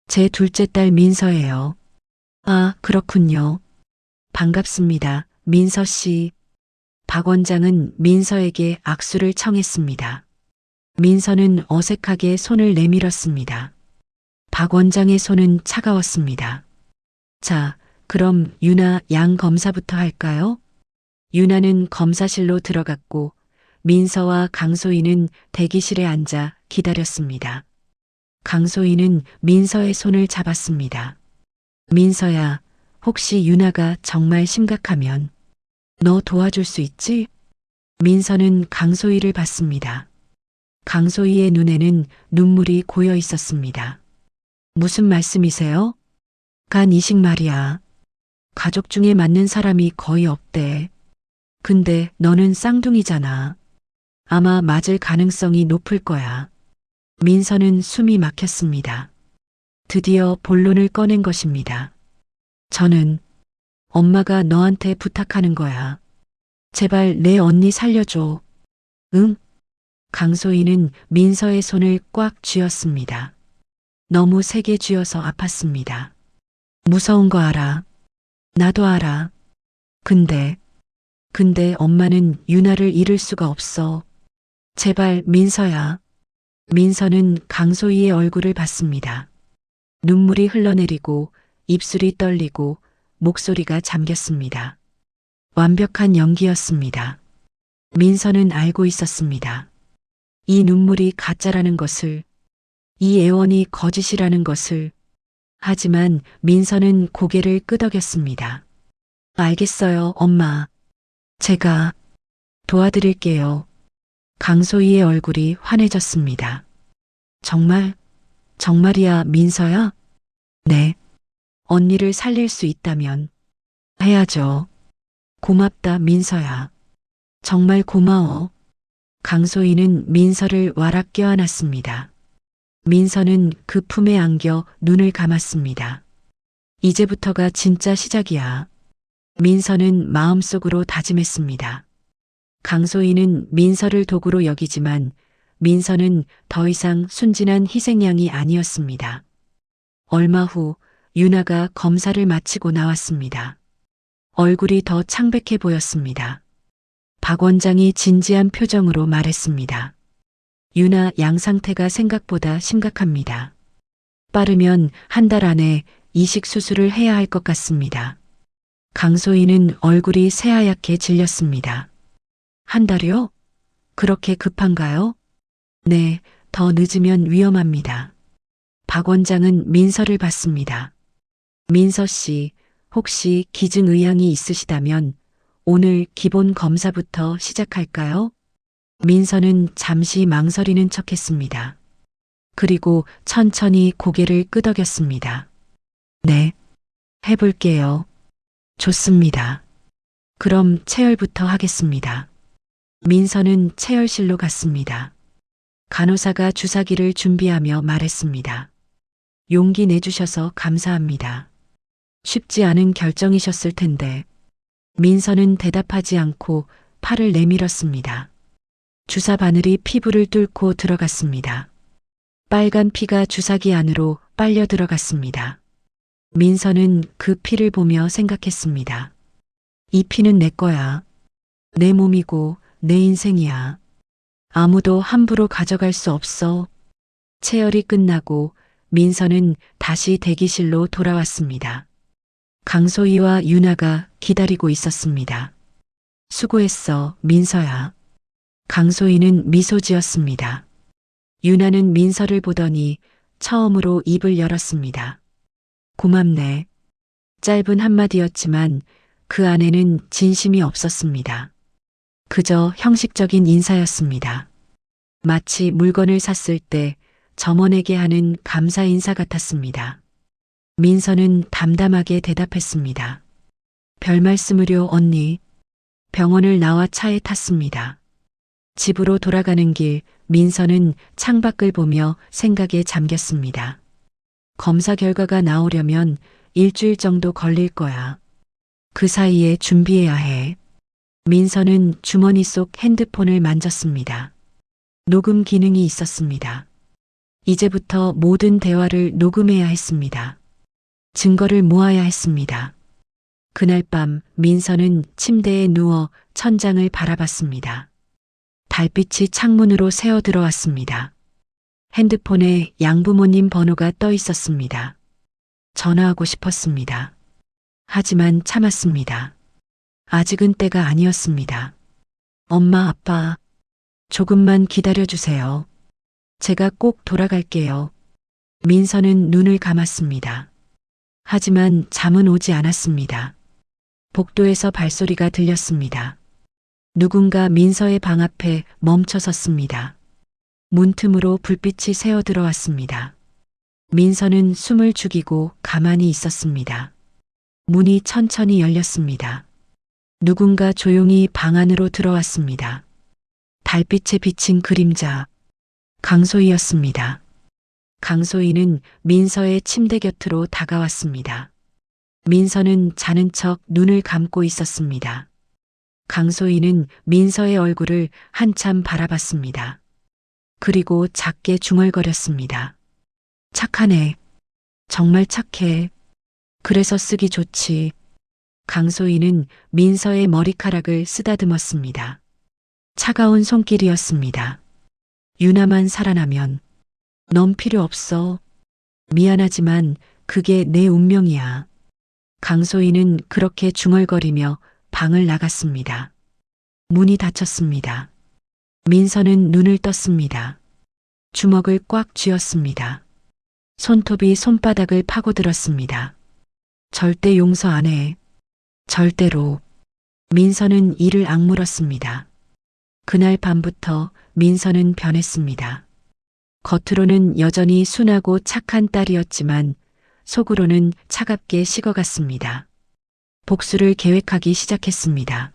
제 둘째 딸 민서예요. 아, 그렇군요. 반갑습니다, 민서 씨. 박 원장은 민서에게 악수를 청했습니다. 민서는 어색하게 손을 내밀었습니다. 박 원장의 손은 차가웠습니다. 자, 그럼 유나 양 검사부터 할까요? 유나는 검사실로 들어갔고 민서와 강소희는 대기실에 앉아 기다렸습니다. 강소희는 민서의 손을 잡았습니다. 민서야, 혹시 유나가 정말 심각하면 너 도와줄 수 있지? 민서는 강소희를 봤습니다. 강소희의 눈에는 눈물이 고여 있었습니다. 무슨 말씀이세요? 간 이식 말이야. 가족 중에 맞는 사람이 거의 없대. 근데 너는 쌍둥이잖아. 아마 맞을 가능성이 높을 거야. 민서는 숨이 막혔습니다. 드디어 본론을 꺼낸 것입니다. 저는 엄마가 너한테 부탁하는 거야. 제발 내 언니 살려줘. 응? 강소희는 민서의 손을 꽉 쥐었습니다. 너무 세게 쥐어서 아팠습니다. 무서운 거 알아. 나도 알아. 근데 엄마는 유나를 잃을 수가 없어. 제발 민서야. 민서는 강소희의 얼굴을 봤습니다. 눈물이 흘러내리고 입술이 떨리고 목소리가 잠겼습니다. 완벽한 연기였습니다. 민서는 알고 있었습니다. 이 눈물이 가짜라는 것을, 이 애원이 거짓이라는 것을. 하지만 민서는 고개를 끄덕였습니다. 알겠어요, 엄마. 제가 도와드릴게요. 강소희의 얼굴이 환해졌습니다. 정말? 정말이야, 민서야? 네. 언니를 살릴 수 있다면 해야죠. 고맙다, 민서야. 정말 고마워. 강소희는 민서를 와락 껴안았습니다. 민서는 그 품에 안겨 눈을 감았습니다. 이제부터가 진짜 시작이야. 민서는 마음속으로 다짐했습니다. 강소희는 민서를 도구로 여기지만 민서는 더 이상 순진한 희생양이 아니었습니다. 얼마 후 유나가 검사를 마치고 나왔습니다. 얼굴이 더 창백해 보였습니다. 박 원장이 진지한 표정으로 말했습니다. 유나 양 상태가 생각보다 심각합니다. 빠르면 한 달 안에 이식 수술을 해야 할 것 같습니다. 강소희는 얼굴이 새하얗게 질렸습니다. 한 달이요? 그렇게 급한가요? 네, 더 늦으면 위험합니다. 박 원장은 민서를 봤습니다. 민서 씨, 혹시 기증의향이 있으시다면 오늘 기본 검사부터 시작할까요? 민서는 잠시 망설이는 척 했습니다. 그리고 천천히 고개를 끄덕였습니다. 네, 해볼게요. 좋습니다. 그럼 체열부터 하겠습니다. 민서는 체열실로 갔습니다. 간호사가 주사기를 준비하며 말했습니다. 용기 내주셔서 감사합니다. 쉽지 않은 결정이셨을 텐데. 민서는 대답하지 않고 팔을 내밀었습니다. 주사 바늘이 피부를 뚫고 들어갔습니다. 빨간 피가 주사기 안으로 빨려 들어갔습니다. 민서는 그 피를 보며 생각했습니다. 이 피는 내 거야. 내 몸이고 내 인생이야. 아무도 함부로 가져갈 수 없어. 체열이 끝나고 민서는 다시 대기실로 돌아왔습니다. 강소희와 유나가 기다리고 있었습니다. 수고했어, 민서야. 강소희는 미소 지었습니다. 유나는 민서를 보더니 처음으로 입을 열었습니다. 고맙네. 짧은 한마디였지만 그 안에는 진심이 없었습니다. 그저 형식적인 인사였습니다. 마치 물건을 샀을 때 점원에게 하는 감사 인사 같았습니다. 민서는 담담하게 대답했습니다. 별 말씀을요, 언니. 병원을 나와 차에 탔습니다. 집으로 돌아가는 길 민서는 창밖을 보며 생각에 잠겼습니다. 검사 결과가 나오려면 일주일 정도 걸릴 거야. 그 사이에 준비해야 해. 민서는 주머니 속 핸드폰을 만졌습니다. 녹음 기능이 있었습니다. 이제부터 모든 대화를 녹음해야 했습니다. 증거를 모아야 했습니다. 그날 밤 민서는 침대에 누워 천장을 바라봤습니다. 달빛이 창문으로 새어 들어왔습니다. 핸드폰에 양부모님 번호가 떠 있었습니다. 전화하고 싶었습니다. 하지만 참았습니다. 아직은 때가 아니었습니다. 엄마, 아빠, 조금만 기다려주세요. 제가 꼭 돌아갈게요. 민서는 눈을 감았습니다. 하지만 잠은 오지 않았습니다. 복도에서 발소리가 들렸습니다. 누군가 민서의 방 앞에 멈춰 섰습니다. 문틈으로 불빛이 새어 들어왔습니다. 민서는 숨을 죽이고 가만히 있었습니다. 문이 천천히 열렸습니다. 누군가 조용히 방 안으로 들어왔습니다. 달빛에 비친 그림자, 강소희였습니다. 강소희는 민서의 침대 곁으로 다가왔습니다. 민서는 자는 척 눈을 감고 있었습니다. 강소희는 민서의 얼굴을 한참 바라봤습니다. 그리고 작게 중얼거렸습니다. 착하네. 정말 착해. 그래서 쓰기 좋지. 강소희는 민서의 머리카락을 쓰다듬었습니다. 차가운 손길이었습니다. 유나만 살아나면 넌 필요 없어. 미안하지만 그게 내 운명이야. 강소희는 그렇게 중얼거리며 방을 나갔습니다. 문이 닫혔습니다. 민서는 눈을 떴습니다. 주먹을 꽉 쥐었습니다. 손톱이 손바닥을 파고들었습니다. 절대 용서 안 해. 절대로. 민서는 이를 악물었습니다. 그날 밤부터 민서는 변했습니다. 겉으로는 여전히 순하고 착한 딸이었지만 속으로는 차갑게 식어갔습니다. 복수를 계획하기 시작했습니다.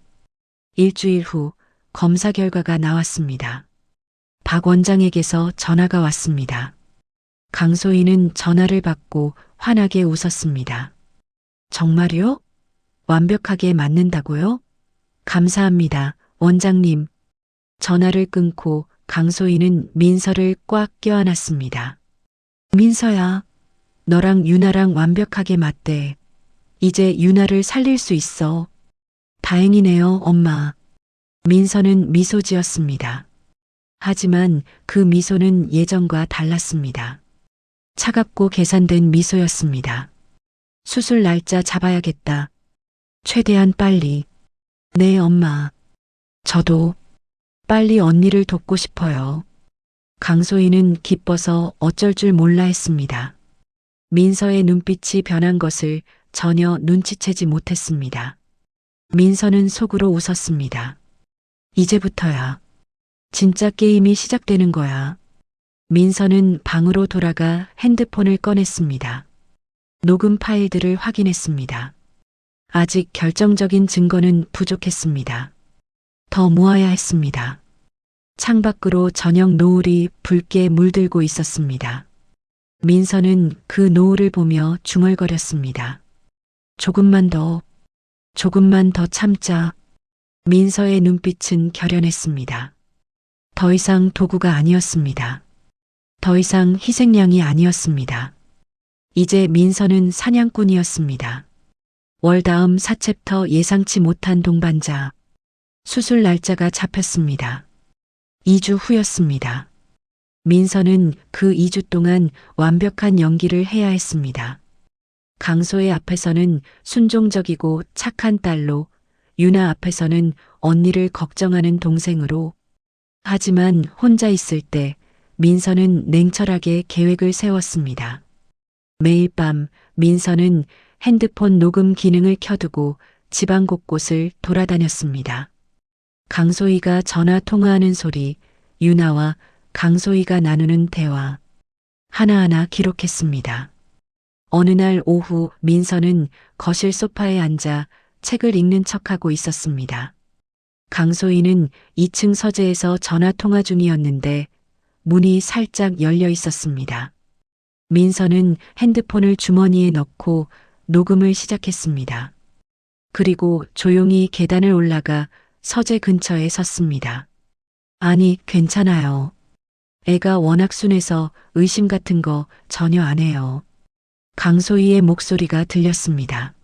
일주일 후 검사 결과가 나왔습니다. 박 원장에게서 전화가 왔습니다. 강소희는 전화를 받고 환하게 웃었습니다. 정말요? 완벽하게 맞는다고요? 감사합니다, 원장님. 전화를 끊고 강소희는 민서를 꽉 껴안았습니다. 민서야, 너랑 유나랑 완벽하게 맞대. 이제 유나를 살릴 수 있어. 다행이네요, 엄마. 민서는 미소 지었습니다. 하지만 그 미소는 예전과 달랐습니다. 차갑고 계산된 미소였습니다. 수술 날짜 잡아야겠다. 최대한 빨리. 네, 엄마. 저도 빨리 언니를 돕고 싶어요. 강소희는 기뻐서 어쩔 줄 몰라 했습니다. 민서의 눈빛이 변한 것을 전혀 눈치채지 못했습니다. 민서는 속으로 웃었습니다. 이제부터야. 진짜 게임이 시작되는 거야. 민서는 방으로 돌아가 핸드폰을 꺼냈습니다. 녹음 파일들을 확인했습니다. 아직 결정적인 증거는 부족했습니다. 더 모아야 했습니다. 창밖으로 저녁 노을이 붉게 물들고 있었습니다. 민서는 그 노을을 보며 중얼거렸습니다. 조금만 더 참자. 민서의 눈빛은 결연했습니다. 더 이상 도구가 아니었습니다. 더 이상 희생양이 아니었습니다. 이제 민서는 사냥꾼이었습니다. 월 다음 4챕터 예상치 못한 동반자. 수술 날짜가 잡혔습니다. 2주 후였습니다. 민서는 그 2주 동안 완벽한 연기를 해야 했습니다. 강소의 앞에서는 순종적이고 착한 딸로, 유나 앞에서는 언니를 걱정하는 동생으로. 하지만 혼자 있을 때 민서는 냉철하게 계획을 세웠습니다. 매일 밤 민서는 핸드폰 녹음 기능을 켜두고 집안 곳곳을 돌아다녔습니다. 강소희가 전화 통화하는 소리, 유나와 강소희가 나누는 대화, 하나하나 기록했습니다. 어느 날 오후 민서는 거실 소파에 앉아 책을 읽는 척하고 있었습니다. 강소희는 2층 서재에서 전화 통화 중이었는데 문이 살짝 열려 있었습니다. 민서는 핸드폰을 주머니에 넣고 녹음을 시작했습니다. 그리고 조용히 계단을 올라가 서재 근처에 섰습니다. 아니, 괜찮아요. 애가 워낙 순해서 의심 같은 거 전혀 안 해요. 강소희의 목소리가 들렸습니다.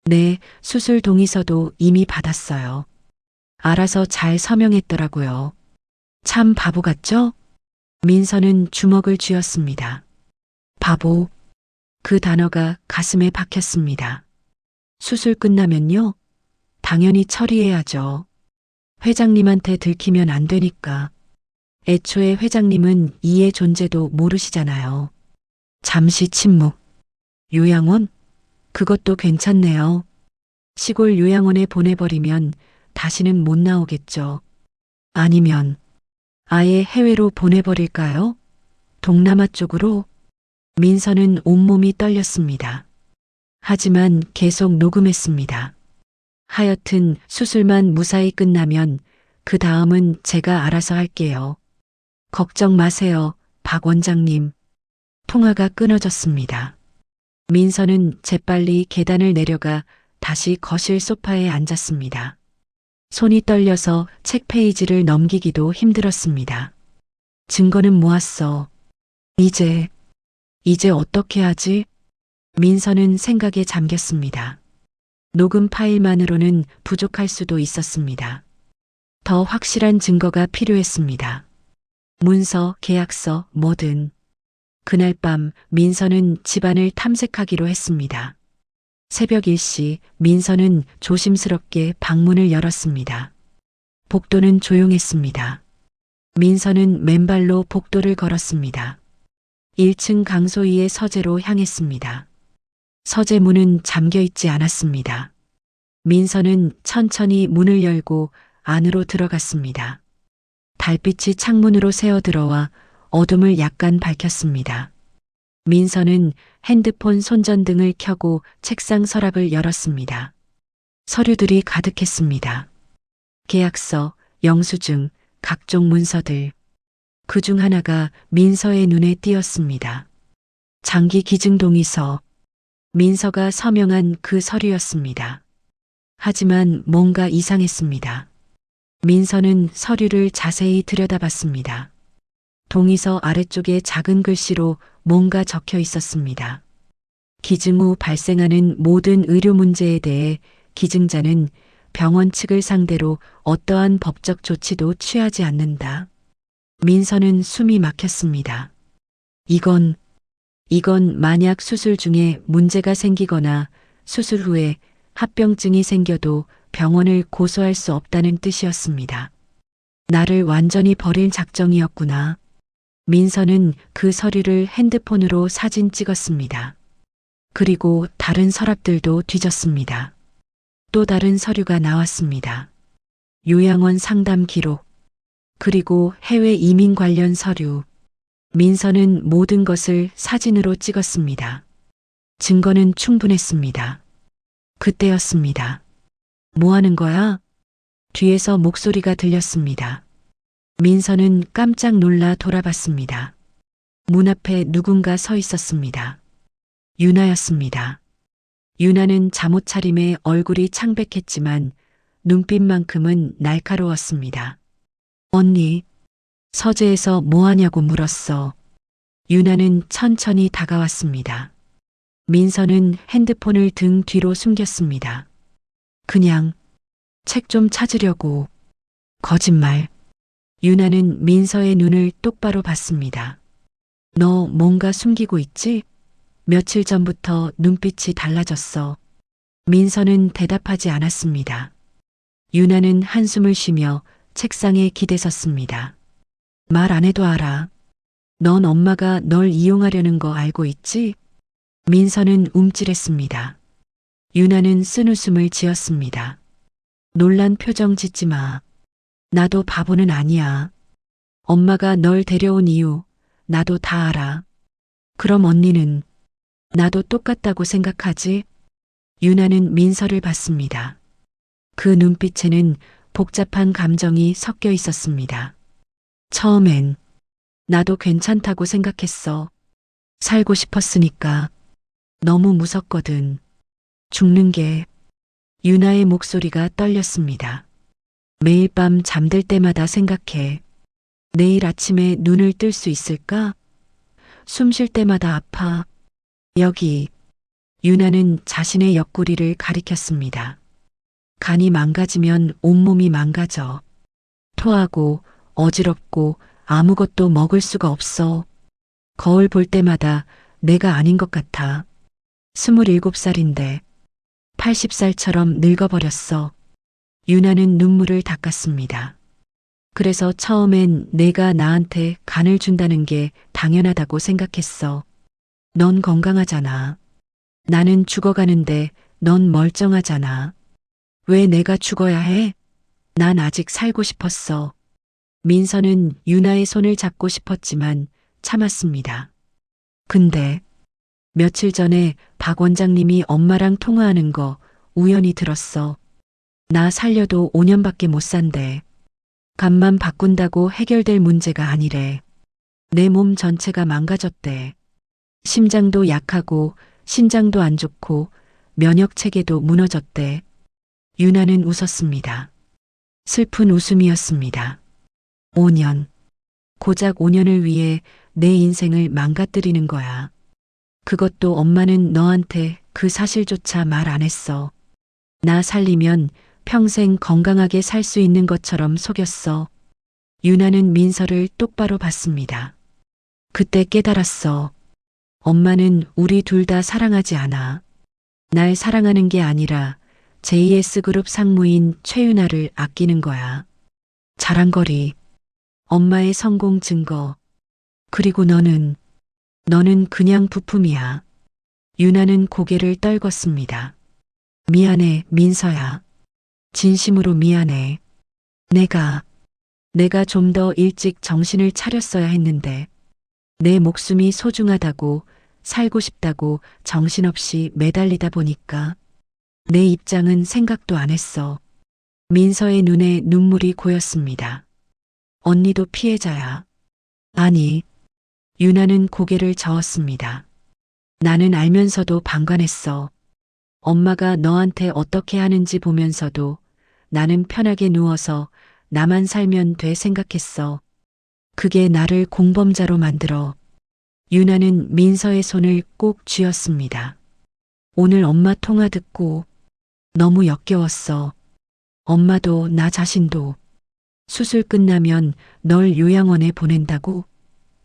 네, 수술 동의서도 이미 받았어요. 알아서 잘 서명했더라고요. 참 바보 같죠? 민서는 주먹을 쥐었습니다. 바보. 그 단어가 가슴에 박혔습니다. 수술 끝나면요? 당연히 처리해야죠. 회장님한테 들키면 안 되니까. 애초에 회장님은 이의 존재도 모르시잖아요. 잠시 침묵. 요양원? 그것도 괜찮네요. 시골 요양원에 보내버리면 다시는 못 나오겠죠. 아니면 아예 해외로 보내버릴까요? 동남아 쪽으로? 민서는 온몸이 떨렸습니다. 하지만 계속 녹음했습니다. 하여튼 수술만 무사히 끝나면 그 다음은 제가 알아서 할게요. 걱정 마세요, 박 원장님. 통화가 끊어졌습니다. 민서는 재빨리 계단을 내려가 다시 거실 소파에 앉았습니다. 손이 떨려서 책 페이지를 넘기기도 힘들었습니다. 증거는 모았어. 이제 어떻게 하지? 민서는 생각에 잠겼습니다. 녹음 파일만으로는 부족할 수도 있었습니다. 더 확실한 증거가 필요했습니다. 문서, 계약서, 뭐든. 그날 밤 민서는 집안을 탐색하기로 했습니다. 새벽 1시 민서는 조심스럽게 방문을 열었습니다. 복도는 조용했습니다. 민서는 맨발로 복도를 걸었습니다. 1층 강소희의 서재로 향했습니다. 서재 문은 잠겨 있지 않았습니다. 민서는 천천히 문을 열고 안으로 들어갔습니다. 달빛이 창문으로 새어들어와 어둠을 약간 밝혔습니다. 민서는 핸드폰 손전등을 켜고 책상 서랍을 열었습니다. 서류들이 가득했습니다. 계약서, 영수증, 각종 문서들. 그중 하나가 민서의 눈에 띄었습니다. 장기 기증 동의서. 민서가 서명한 그 서류였습니다. 하지만 뭔가 이상했습니다. 민서는 서류를 자세히 들여다봤습니다. 동의서 아래쪽에 작은 글씨로 뭔가 적혀 있었습니다. 기증 후 발생하는 모든 의료 문제에 대해 기증자는 병원 측을 상대로 어떠한 법적 조치도 취하지 않는다. 민서는 숨이 막혔습니다. 이건 만약 수술 중에 문제가 생기거나 수술 후에 합병증이 생겨도 병원을 고소할 수 없다는 뜻이었습니다. 나를 완전히 버릴 작정이었구나. 민서는 그 서류를 핸드폰으로 사진 찍었습니다. 그리고 다른 서랍들도 뒤졌습니다. 또 다른 서류가 나왔습니다. 요양원 상담 기록, 그리고 해외 이민 관련 서류. 민서는 모든 것을 사진으로 찍었습니다. 증거는 충분했습니다. 그때였습니다. 뭐 하는 거야? 뒤에서 목소리가 들렸습니다. 민서는 깜짝 놀라 돌아봤습니다. 문 앞에 누군가 서 있었습니다. 유나였습니다. 유나는 잠옷 차림에 얼굴이 창백했지만 눈빛만큼은 날카로웠습니다. 언니, 서재에서 뭐 하냐고 물었어. 유나는 천천히 다가왔습니다. 민서는 핸드폰을 등 뒤로 숨겼습니다. 그냥 책 좀 찾으려고. 거짓말. 유나는 민서의 눈을 똑바로 봤습니다. 너 뭔가 숨기고 있지? 며칠 전부터 눈빛이 달라졌어. 민서는 대답하지 않았습니다. 유나는 한숨을 쉬며 책상에 기대섰습니다. 말 안 해도 알아. 넌 엄마가 널 이용하려는 거 알고 있지? 민서는 움찔했습니다. 유나는 쓴웃음을 지었습니다. 놀란 표정 짓지 마. 나도 바보는 아니야. 엄마가 널 데려온 이유 나도 다 알아. 그럼 언니는 나도 똑같다고 생각하지? 유나는 민서를 봤습니다. 그 눈빛에는 복잡한 감정이 섞여 있었습니다. 처음엔 나도 괜찮다고 생각했어. 살고 싶었으니까. 너무 무섭거든. 죽는 게. 유나의 목소리가 떨렸습니다. 매일 밤 잠들 때마다 생각해. 내일 아침에 눈을 뜰 수 있을까? 숨 쉴 때마다 아파. 여기. 유나는 자신의 옆구리를 가리켰습니다. 간이 망가지면 온몸이 망가져. 토하고 어지럽고 아무것도 먹을 수가 없어. 거울 볼 때마다 내가 아닌 것 같아. 27살인데 80살처럼 늙어버렸어. 유나는 눈물을 닦았습니다. 그래서 처음엔 내가 나한테 간을 준다는 게 당연하다고 생각했어. 넌 건강하잖아. 나는 죽어가는데 넌 멀쩡하잖아. 왜 내가 죽어야 해? 난 아직 살고 싶었어. 민서는 유나의 손을 잡고 싶었지만 참았습니다. 근데 며칠 전에 박 원장님이 엄마랑 통화하는 거 우연히 들었어. 나 살려도 5년밖에 못 산대. 간만 바꾼다고 해결될 문제가 아니래. 내 몸 전체가 망가졌대. 심장도 약하고 신장도 안 좋고 면역 체계도 무너졌대. 유나는 웃었습니다. 슬픈 웃음이었습니다. 5년. 고작 5년을 위해 내 인생을 망가뜨리는 거야. 그것도 엄마는 너한테 그 사실조차 말 안 했어. 나 살리면 평생 건강하게 살 수 있는 것처럼 속였어. 유나는 민서를 똑바로 봤습니다. 그때 깨달았어. 엄마는 우리 둘 다 사랑하지 않아. 날 사랑하는 게 아니라 JS그룹 상무인 최유나를 아끼는 거야. 자랑거리, 엄마의 성공 증거. 그리고 너는 그냥 부품이야. 유나는 고개를 떨궜습니다. 미안해, 민서야. 진심으로 미안해. 내가 좀 더 일찍 정신을 차렸어야 했는데, 내 목숨이 소중하다고, 살고 싶다고 정신없이 매달리다 보니까 내 입장은 생각도 안 했어. 민서의 눈에 눈물이 고였습니다. 언니도 피해자야. 아니. 유나는 고개를 저었습니다. 나는 알면서도 방관했어. 엄마가 너한테 어떻게 하는지 보면서도 나는 편하게 누워서 나만 살면 돼 생각했어. 그게 나를 공범자로 만들어. 유나는 민서의 손을 꼭 쥐었습니다. 오늘 엄마 통화 듣고 너무 역겨웠어. 엄마도 나 자신도 수술 끝나면 널 요양원에 보낸다고?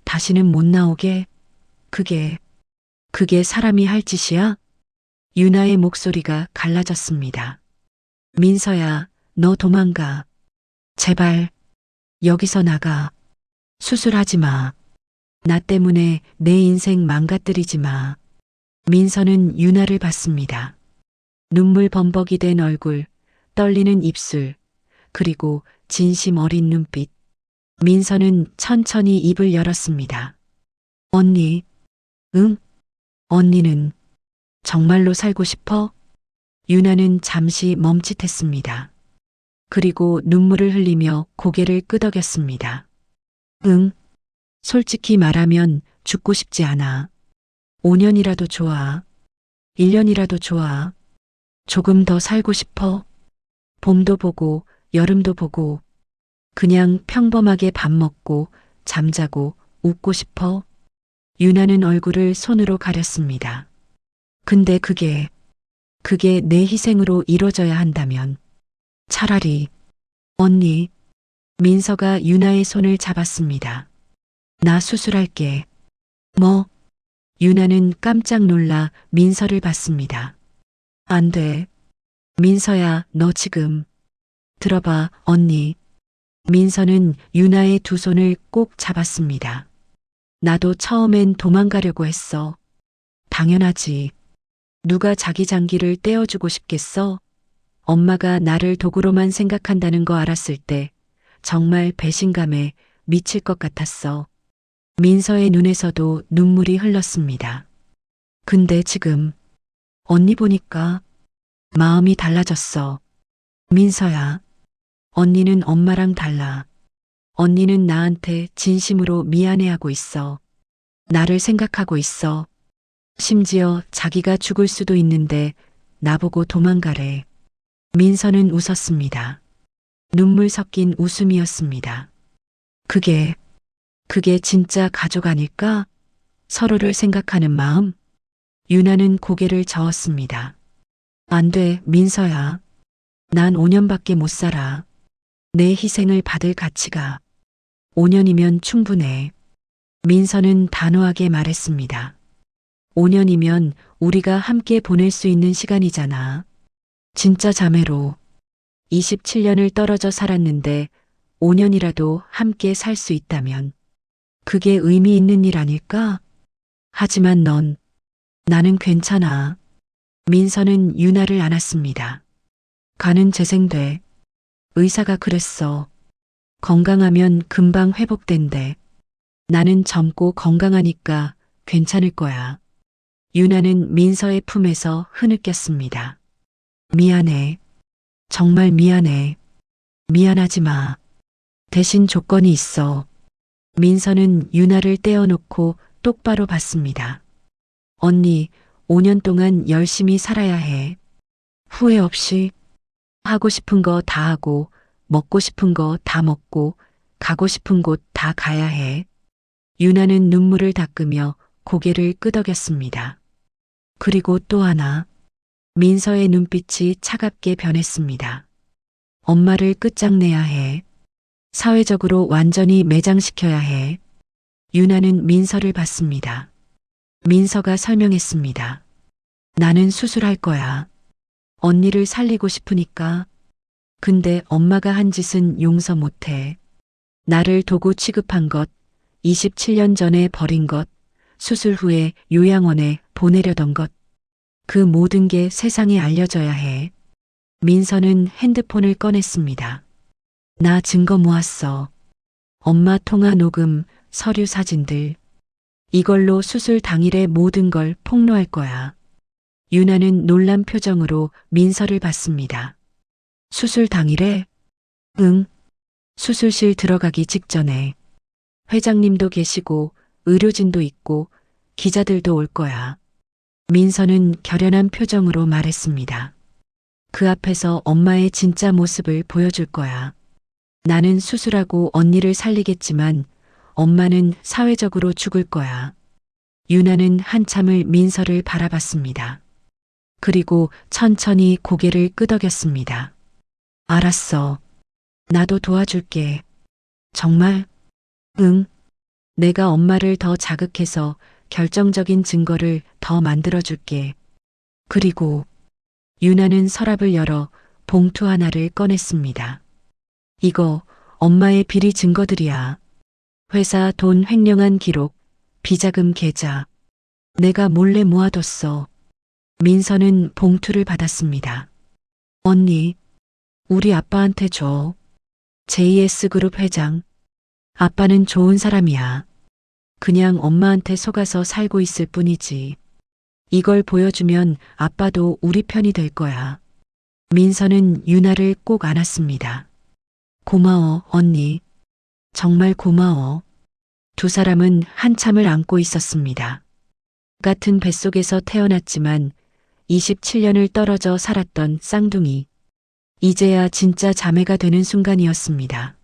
다시는 못 나오게? 그게 사람이 할 짓이야? 유나의 목소리가 갈라졌습니다. 민서야, 너 도망가. 제발, 여기서 나가. 수술하지 마. 나 때문에 내 인생 망가뜨리지 마. 민서는 유나를 봤습니다. 눈물 범벅이 된 얼굴, 떨리는 입술, 그리고 진심 어린 눈빛. 민서는 천천히 입을 열었습니다. 언니, 응? 언니는 정말로 살고 싶어? 유나는 잠시 멈칫했습니다. 그리고 눈물을 흘리며 고개를 끄덕였습니다. 응, 솔직히 말하면 죽고 싶지 않아. 5년이라도 좋아. 1년이라도 좋아. 조금 더 살고 싶어. 봄도 보고, 여름도 보고, 그냥 평범하게 밥 먹고, 잠자고, 웃고 싶어. 유나는 얼굴을 손으로 가렸습니다. 근데 그게 내 희생으로 이루어져야 한다면 차라리 언니, 민서가 유나의 손을 잡았습니다. 나 수술할게. 뭐? 유나는 깜짝 놀라 민서를 봤습니다. 안 돼. 민서야, 너 지금 들어봐, 언니. 민서는 유나의 두 손을 꼭 잡았습니다. 나도 처음엔 도망가려고 했어. 당연하지. 누가 자기 장기를 떼어주고 싶겠어? 엄마가 나를 도구로만 생각한다는 거 알았을 때 정말 배신감에 미칠 것 같았어. 민서의 눈에서도 눈물이 흘렀습니다. 근데 지금 언니 보니까 마음이 달라졌어. 민서야, 언니는 엄마랑 달라. 언니는 나한테 진심으로 미안해하고 있어. 나를 생각하고 있어. 심지어 자기가 죽을 수도 있는데 나보고 도망가래. 민서는 웃었습니다. 눈물 섞인 웃음이었습니다. 그게 진짜 가족 아닐까? 서로를 생각하는 마음? 유나는 고개를 저었습니다. 안 돼, 민서야. 난 5년밖에 못 살아. 내 희생을 받을 가치가 5년이면 충분해. 민서는 단호하게 말했습니다. 5년이면 우리가 함께 보낼 수 있는 시간이잖아. 진짜 자매로 27년을 떨어져 살았는데 5년이라도 함께 살 수 있다면 그게 의미 있는 일 아닐까? 하지만 나는 괜찮아. 민서는 유나를 안았습니다. 간은 재생돼. 의사가 그랬어. 건강하면 금방 회복된대. 나는 젊고 건강하니까 괜찮을 거야. 유나는 민서의 품에서 흐느꼈습니다. 미안해. 정말 미안해. 미안하지 마. 대신 조건이 있어. 민서는 유나를 떼어놓고 똑바로 봤습니다. 언니, 5년 동안 열심히 살아야 해. 후회 없이 하고 싶은 거 다 하고, 먹고 싶은 거 다 먹고, 가고 싶은 곳 다 가야 해. 유나는 눈물을 닦으며 고개를 끄덕였습니다. 그리고 또 하나. 민서의 눈빛이 차갑게 변했습니다. 엄마를 끝장내야 해. 사회적으로 완전히 매장시켜야 해. 유나는 민서를 봤습니다. 민서가 설명했습니다. 나는 수술할 거야. 언니를 살리고 싶으니까. 근데 엄마가 한 짓은 용서 못해. 나를 도구 취급한 것, 27년 전에 버린 것, 수술 후에 요양원에 보내려던 것. 그 모든 게 세상에 알려져야 해. 민서는 핸드폰을 꺼냈습니다. 나 증거 모았어. 엄마 통화 녹음, 서류 사진들. 이걸로 수술 당일의 모든 걸 폭로할 거야. 유나는 놀란 표정으로 민서를 봤습니다. 수술 당일에? 응. 수술실 들어가기 직전에. 회장님도 계시고 의료진도 있고 기자들도 올 거야. 민서는 결연한 표정으로 말했습니다. 그 앞에서 엄마의 진짜 모습을 보여줄 거야. 나는 수술하고 언니를 살리겠지만 엄마는 사회적으로 죽을 거야. 유나는 한참을 민서를 바라봤습니다. 그리고 천천히 고개를 끄덕였습니다. 알았어. 나도 도와줄게. 정말? 응. 내가 엄마를 더 자극해서 결정적인 증거를 더 만들어줄게. 그리고 유나는 서랍을 열어 봉투 하나를 꺼냈습니다. 이거 엄마의 비리 증거들이야. 회사 돈 횡령한 기록, 비자금 계좌. 내가 몰래 모아뒀어. 민서는 봉투를 받았습니다. 언니, 우리 아빠한테 줘. JS그룹 회장. 아빠는 좋은 사람이야. 그냥 엄마한테 속아서 살고 있을 뿐이지. 이걸 보여주면 아빠도 우리 편이 될 거야. 민서는 유나를 꼭 안았습니다. 고마워, 언니. 정말 고마워. 두 사람은 한참을 안고 있었습니다. 같은 뱃속에서 태어났지만 27년을 떨어져 살았던 쌍둥이. 이제야 진짜 자매가 되는 순간이었습니다.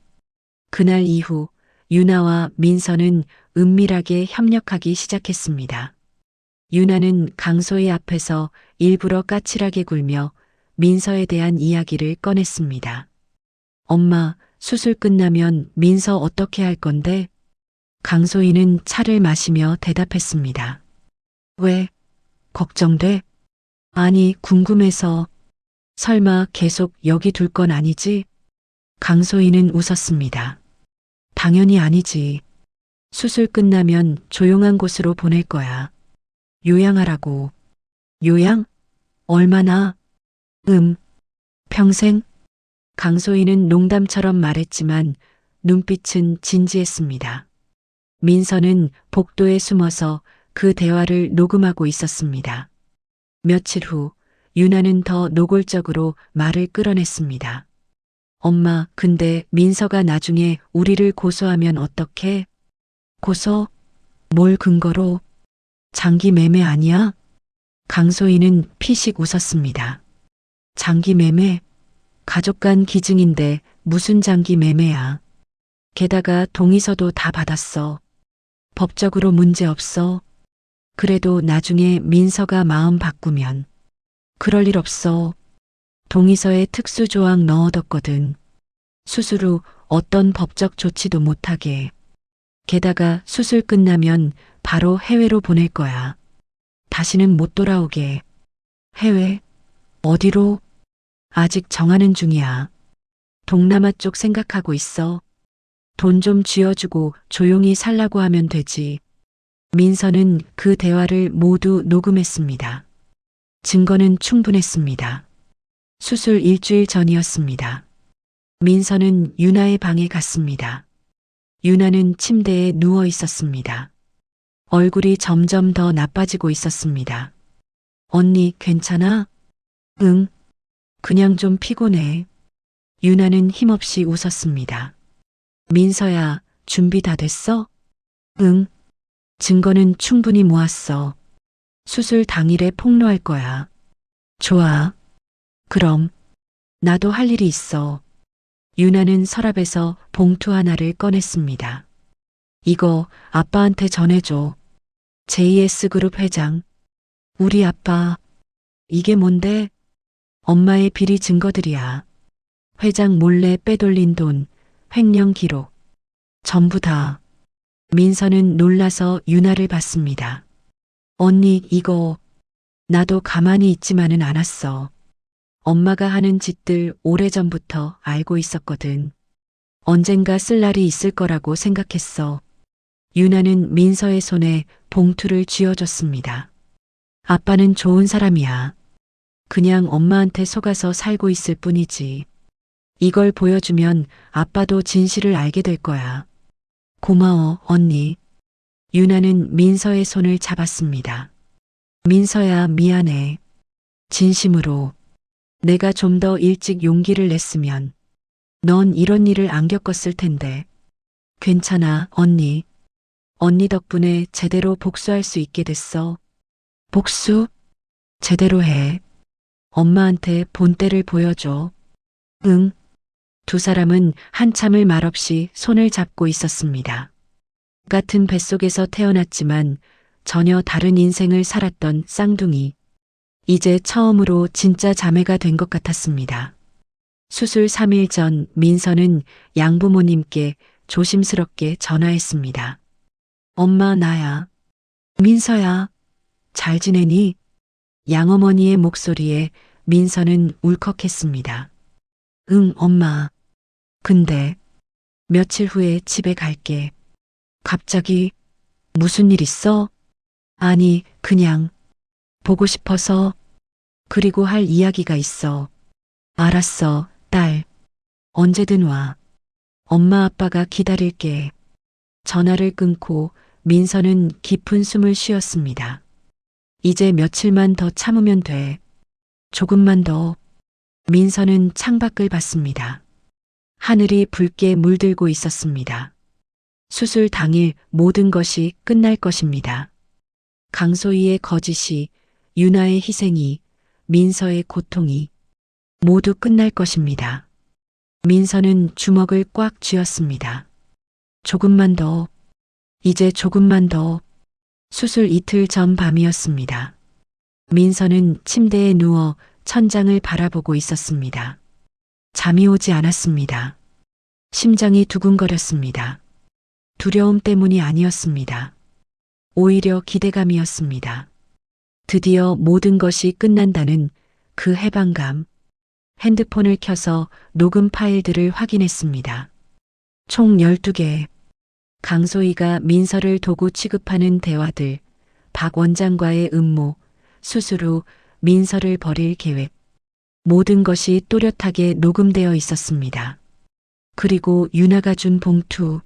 그날 이후 유나와 민서는 은밀하게 협력하기 시작했습니다. 유나는 강소희 앞에서 일부러 까칠하게 굴며 민서에 대한 이야기를 꺼냈습니다. 엄마, 수술 끝나면 민서 어떻게 할 건데? 강소희는 차를 마시며 대답했습니다. 왜? 걱정돼? 아니, 궁금해서. 설마 계속 여기 둘 건 아니지? 강소희는 웃었습니다. 당연히 아니지. 수술 끝나면 조용한 곳으로 보낼 거야. 요양하라고. 요양? 얼마나? 평생? 강소희는 농담처럼 말했지만 눈빛은 진지했습니다. 민서는 복도에 숨어서 그 대화를 녹음하고 있었습니다. 며칠 후 유나는 더 노골적으로 말을 끌어냈습니다. 엄마, 근데 민서가 나중에 우리를 고소하면 어떡해? 고소? 뭘 근거로? 장기 매매 아니야? 강소희는 피식 웃었습니다. 장기 매매? 가족 간 기증인데 무슨 장기 매매야. 게다가 동의서도 다 받았어. 법적으로 문제 없어. 그래도 나중에 민서가 마음 바꾸면. 그럴 일 없어. 동의서에 특수조항 넣어뒀거든. 수술 후 어떤 법적 조치도 못하게. 게다가 수술 끝나면 바로 해외로 보낼 거야. 다시는 못 돌아오게. 해외? 어디로? 아직 정하는 중이야. 동남아 쪽 생각하고 있어. 돈 좀 쥐어주고 조용히 살라고 하면 되지. 민서는 그 대화를 모두 녹음했습니다. 증거는 충분했습니다. 수술 일주일 전이었습니다. 민서는 유나의 방에 갔습니다. 유나는 침대에 누워 있었습니다. 얼굴이 점점 더 나빠지고 있었습니다. 언니, 괜찮아? 응. 그냥 좀 피곤해. 유나는 힘없이 웃었습니다. 민서야, 준비 다 됐어? 응. 증거는 충분히 모았어. 수술 당일에 폭로할 거야. 좋아. 그럼 나도 할 일이 있어. 유나는 서랍에서 봉투 하나를 꺼냈습니다. 이거 아빠한테 전해줘. JS그룹 회장. 우리 아빠. 이게 뭔데? 엄마의 비리 증거들이야. 회장 몰래 빼돌린 돈, 횡령 기록. 전부 다. 민서는 놀라서 유나를 봤습니다. 언니, 이거 나도 가만히 있지만은 않았어. 엄마가 하는 짓들 오래전부터 알고 있었거든. 언젠가 쓸 날이 있을 거라고 생각했어. 유나는 민서의 손에 봉투를 쥐어줬습니다. 아빠는 좋은 사람이야. 그냥 엄마한테 속아서 살고 있을 뿐이지. 이걸 보여주면 아빠도 진실을 알게 될 거야. 고마워, 언니. 유나는 민서의 손을 잡았습니다. 민서야, 미안해. 진심으로. 내가 좀 더 일찍 용기를 냈으면 넌 이런 일을 안 겪었을 텐데. 괜찮아, 언니. 언니 덕분에 제대로 복수할 수 있게 됐어. 복수? 제대로 해. 엄마한테 본때를 보여줘. 응. 두 사람은 한참을 말없이 손을 잡고 있었습니다. 같은 뱃속에서 태어났지만 전혀 다른 인생을 살았던 쌍둥이. 이제 처음으로 진짜 자매가 된 것 같았습니다. 수술 3일 전 민서는 양부모님께 조심스럽게 전화했습니다. 엄마, 나야. 민서야, 잘 지내니? 양어머니의 목소리에 민서는 울컥했습니다. 응, 엄마. 근데 며칠 후에 집에 갈게. 갑자기 무슨 일 있어? 아니, 그냥 보고 싶어서. 그리고 할 이야기가 있어. 알았어, 딸. 언제든 와. 엄마 아빠가 기다릴게. 전화를 끊고 민서는 깊은 숨을 쉬었습니다. 이제 며칠만 더 참으면 돼. 조금만 더. 민서는 창밖을 봤습니다. 하늘이 붉게 물들고 있었습니다. 수술 당일 모든 것이 끝날 것입니다. 강소희의 거짓이, 유나의 희생이, 민서의 고통이 모두 끝날 것입니다. 민서는 주먹을 꽉 쥐었습니다. 조금만 더. 이제 조금만 더. 수술 이틀 전 밤이었습니다. 민서는 침대에 누워 천장을 바라보고 있었습니다. 잠이 오지 않았습니다. 심장이 두근거렸습니다. 두려움 때문이 아니었습니다. 오히려 기대감이었습니다. 드디어 모든 것이 끝난다는 그 해방감. 핸드폰을 켜서 녹음 파일들을 확인했습니다. 총 12개. 강소희가 민서를 도구 취급하는 대화들, 박 원장과의 음모, 수술 후 민서를 버릴 계획. 모든 것이 또렷하게 녹음되어 있었습니다. 그리고 유나가 준 봉투,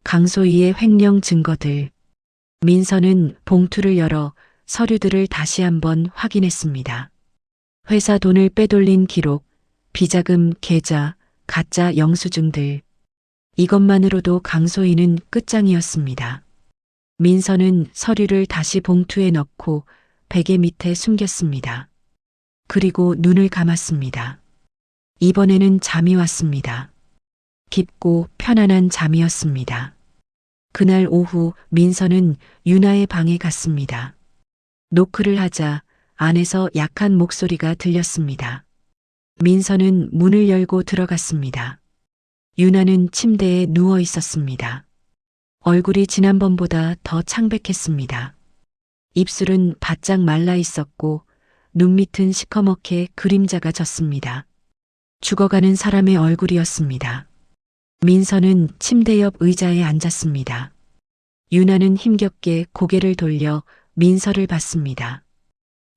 강소희의 횡령 증거들. 민서는 봉투를 열어 서류들을 다시 한번 확인했습니다. 회사 돈을 빼돌린 기록, 비자금 계좌, 가짜 영수증들. 이것만으로도 강소희는 끝장이었습니다. 민서는 서류를 다시 봉투에 넣고 베개 밑에 숨겼습니다. 그리고 눈을 감았습니다. 이번에는 잠이 왔습니다. 깊고 편안한 잠이었습니다. 그날 오후 민서는 유나의 방에 갔습니다. 노크를 하자 안에서 약한 목소리가 들렸습니다. 민서는 문을 열고 들어갔습니다. 유나는 침대에 누워 있었습니다. 얼굴이 지난번보다 더 창백했습니다. 입술은 바짝 말라 있었고 눈 밑은 시커멓게 그림자가 졌습니다. 죽어가는 사람의 얼굴이었습니다. 민서는 침대 옆 의자에 앉았습니다. 유나는 힘겹게 고개를 돌려 민서를 봤습니다.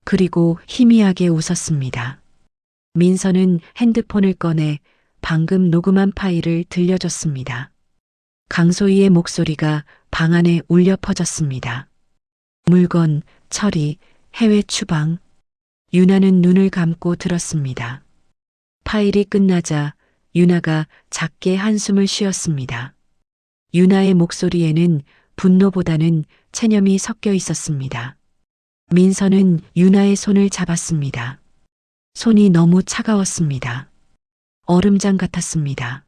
그리고 희미하게 웃었습니다. 민서는 핸드폰을 꺼내 방금 녹음한 파일을 들려줬습니다. 강소희의 목소리가 방 안에 울려 퍼졌습니다. 물건, 처리, 해외 추방. 유나는 눈을 감고 들었습니다. 파일이 끝나자 유나가 작게 한숨을 쉬었습니다. 유나의 목소리에는 분노보다는 체념이 섞여 있었습니다. 민서는 유나의 손을 잡았습니다. 손이 너무 차가웠습니다. 얼음장 같았습니다.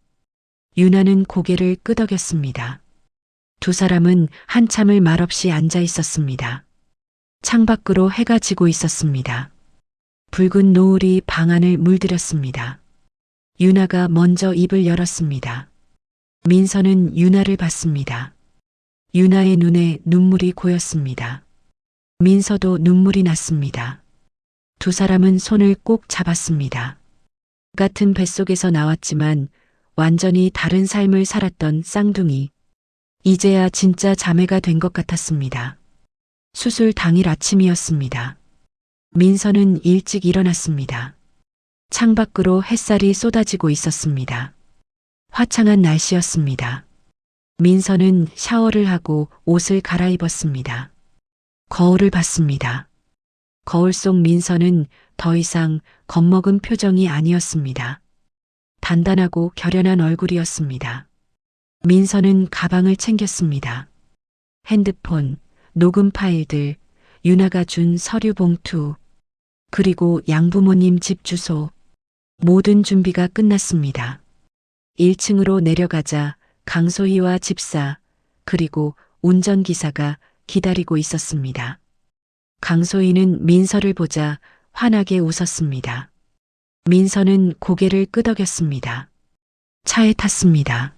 유나는 고개를 끄덕였습니다. 두 사람은 한참을 말없이 앉아 있었습니다. 창밖으로 해가 지고 있었습니다. 붉은 노을이 방 안을 물들였습니다. 유나가 먼저 입을 열었습니다. 민서는 유나를 봤습니다. 유나의 눈에 눈물이 고였습니다. 민서도 눈물이 났습니다. 두 사람은 손을 꼭 잡았습니다. 같은 뱃속에서 나왔지만 완전히 다른 삶을 살았던 쌍둥이. 이제야 진짜 자매가 된 것 같았습니다. 수술 당일 아침이었습니다. 민서는 일찍 일어났습니다. 창밖으로 햇살이 쏟아지고 있었습니다. 화창한 날씨였습니다. 민서는 샤워를 하고 옷을 갈아입었습니다. 거울을 봤습니다. 거울 속 민서는 더 이상 겁먹은 표정이 아니었습니다. 단단하고 결연한 얼굴이었습니다. 민서는 가방을 챙겼습니다. 핸드폰, 녹음 파일들, 유나가 준 서류 봉투, 그리고 양부모님 집 주소. 모든 준비가 끝났습니다. 1층으로 내려가자 강소희와 집사, 그리고 운전기사가 기다리고 있었습니다. 강소희는 민서를 보자 환하게 웃었습니다. 민서는 고개를 끄덕였습니다. 차에 탔습니다.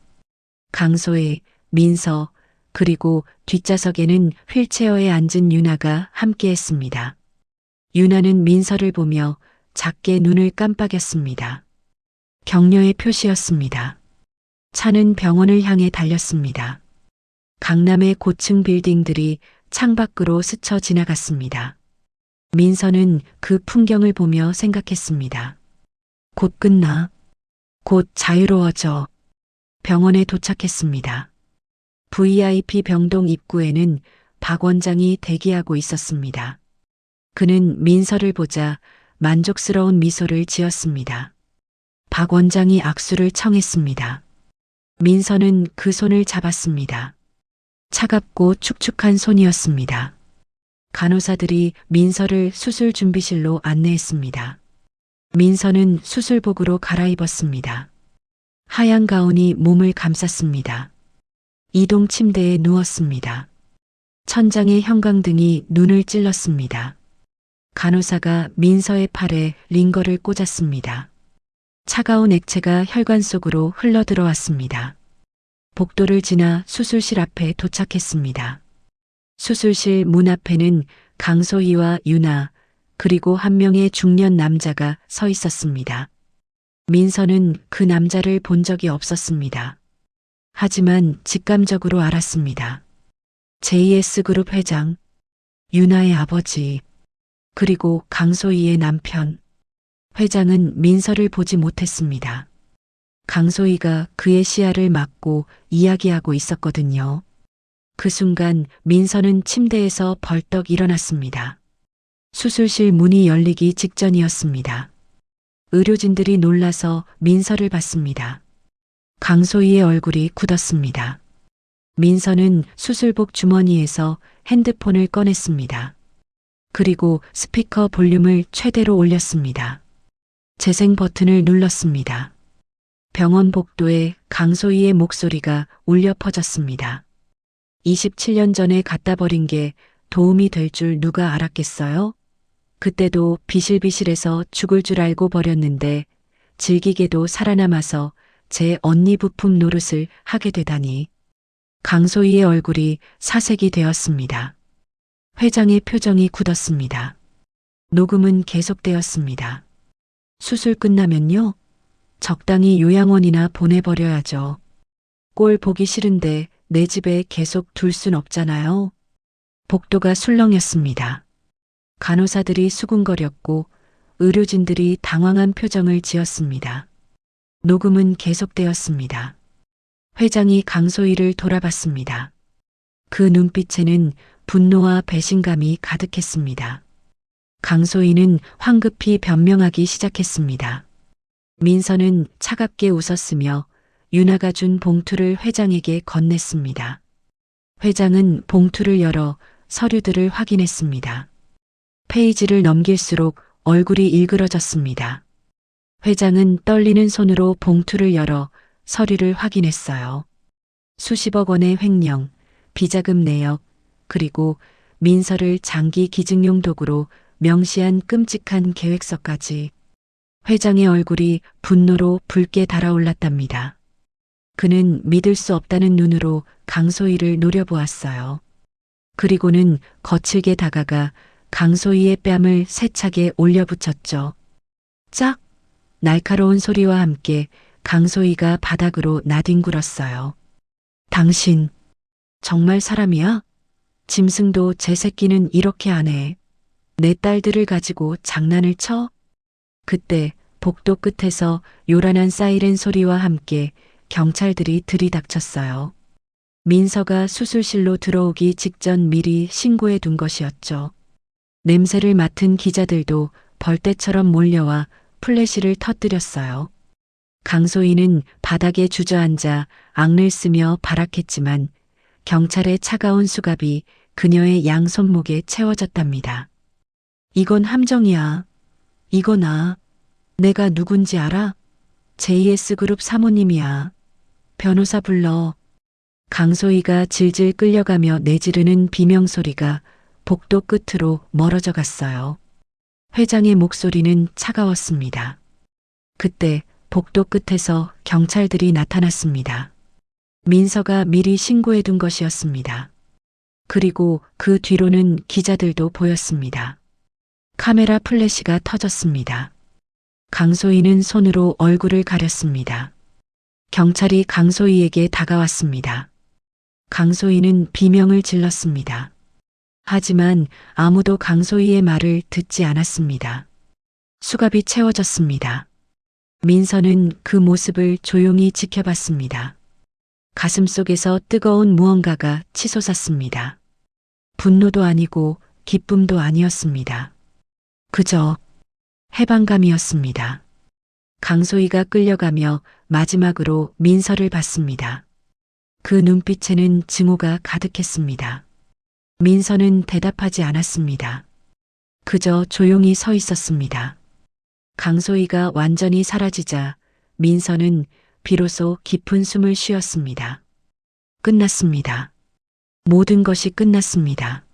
강소희, 민서, 그리고 뒷좌석에는 휠체어에 앉은 유나가 함께했습니다. 유나는 민서를 보며 작게 눈을 깜빡였습니다. 격려의 표시였습니다. 차는 병원을 향해 달렸습니다. 강남의 고층 빌딩들이 창밖으로 스쳐 지나갔습니다. 민서는 그 풍경을 보며 생각했습니다. 곧 끝나. 곧 자유로워져. 병원에 도착했습니다. VIP 병동 입구에는 박 원장이 대기하고 있었습니다. 그는 민서를 보자 만족스러운 미소를 지었습니다. 박 원장이 악수를 청했습니다. 민서는 그 손을 잡았습니다. 차갑고 축축한 손이었습니다. 간호사들이 민서를 수술 준비실로 안내했습니다. 민서는 수술복으로 갈아입었습니다. 하얀 가운이 몸을 감쌌습니다. 이동 침대에 누웠습니다. 천장의 형광등이 눈을 찔렀습니다. 간호사가 민서의 팔에 링거를 꽂았습니다. 차가운 액체가 혈관 속으로 흘러들어왔습니다. 복도를 지나 수술실 앞에 도착했습니다. 수술실 문 앞에는 강소희와 유나, 그리고 한 명의 중년 남자가 서 있었습니다. 민서는 그 남자를 본 적이 없었습니다. 하지만 직감적으로 알았습니다. JS그룹 회장, 유나의 아버지, 그리고 강소희의 남편. 회장은 민서를 보지 못했습니다. 강소희가 그의 시야를 막고 이야기하고 있었거든요. 그 순간 민서는 침대에서 벌떡 일어났습니다. 수술실 문이 열리기 직전이었습니다. 의료진들이 놀라서 민서를 봤습니다. 강소희의 얼굴이 굳었습니다. 민서는 수술복 주머니에서 핸드폰을 꺼냈습니다. 그리고 스피커 볼륨을 최대로 올렸습니다. 재생 버튼을 눌렀습니다. 병원 복도에 강소희의 목소리가 울려 퍼졌습니다. 27년 전에 갖다 버린 게 도움이 될 줄 누가 알았겠어요? 그때도 비실비실해서 죽을 줄 알고 버렸는데 질기게도 살아남아서 제 언니 부품 노릇을 하게 되다니. 강소희의 얼굴이 사색이 되었습니다. 회장의 표정이 굳었습니다. 녹음은 계속되었습니다. 수술 끝나면요? 적당히 요양원이나 보내버려야죠. 꼴 보기 싫은데 내 집에 계속 둘 순 없잖아요. 복도가 술렁였습니다. 간호사들이 수군거렸고 의료진들이 당황한 표정을 지었습니다. 녹음은 계속되었습니다. 회장이 강소희를 돌아봤습니다. 그 눈빛에는 분노와 배신감이 가득했습니다. 강소희는 황급히 변명하기 시작했습니다. 민서는 차갑게 웃었으며 유나가 준 봉투를 회장에게 건넸습니다. 회장은 봉투를 열어 서류들을 확인했습니다. 페이지를 넘길수록 얼굴이 일그러졌습니다. 회장은 떨리는 손으로 봉투를 열어 서류를 확인했어요. 수십억 원의 횡령, 비자금 내역, 그리고 민서를 장기 기증용 도구로 명시한 끔찍한 계획서까지. 회장의 얼굴이 분노로 붉게 달아올랐답니다. 그는 믿을 수 없다는 눈으로 강소희를 노려보았어요. 그리고는 거칠게 다가가 강소희의 뺨을 세차게 올려붙였죠. 짝! 날카로운 소리와 함께 강소희가 바닥으로 나뒹굴었어요. 당신, 정말 사람이야? 짐승도 제 새끼는 이렇게 안 해. 내 딸들을 가지고 장난을 쳐? 그때 복도 끝에서 요란한 사이렌 소리와 함께 경찰들이 들이닥쳤어요. 민서가 수술실로 들어오기 직전 미리 신고해 둔 것이었죠. 냄새를 맡은 기자들도 벌떼처럼 몰려와 플래시를 터뜨렸어요. 강소희는 바닥에 주저앉아 악을 쓰며 발악했지만 경찰의 차가운 수갑이 그녀의 양 손목에 채워졌답니다. 이건 함정이야. 이거나. 내가 누군지 알아? JS그룹 사모님이야. 변호사 불러. 강소희가 질질 끌려가며 내지르는 비명소리가 복도 끝으로 멀어져 갔어요. 회장의 목소리는 차가웠습니다. 그때 복도 끝에서 경찰들이 나타났습니다. 민서가 미리 신고해둔 것이었습니다. 그리고 그 뒤로는 기자들도 보였습니다. 카메라 플래시가 터졌습니다. 강소희는 손으로 얼굴을 가렸습니다. 경찰이 강소희에게 다가왔습니다. 강소희는 비명을 질렀습니다. 하지만 아무도 강소희의 말을 듣지 않았습니다. 수갑이 채워졌습니다. 민서는 그 모습을 조용히 지켜봤습니다. 가슴속에서 뜨거운 무언가가 치솟았습니다. 분노도 아니고 기쁨도 아니었습니다. 그저 해방감이었습니다. 강소희가 끌려가며 마지막으로 민서를 봤습니다. 그 눈빛에는 증오가 가득했습니다. 민서는 대답하지 않았습니다. 그저 조용히 서 있었습니다. 강소희가 완전히 사라지자 민서는 비로소 깊은 숨을 쉬었습니다. 끝났습니다. 모든 것이 끝났습니다.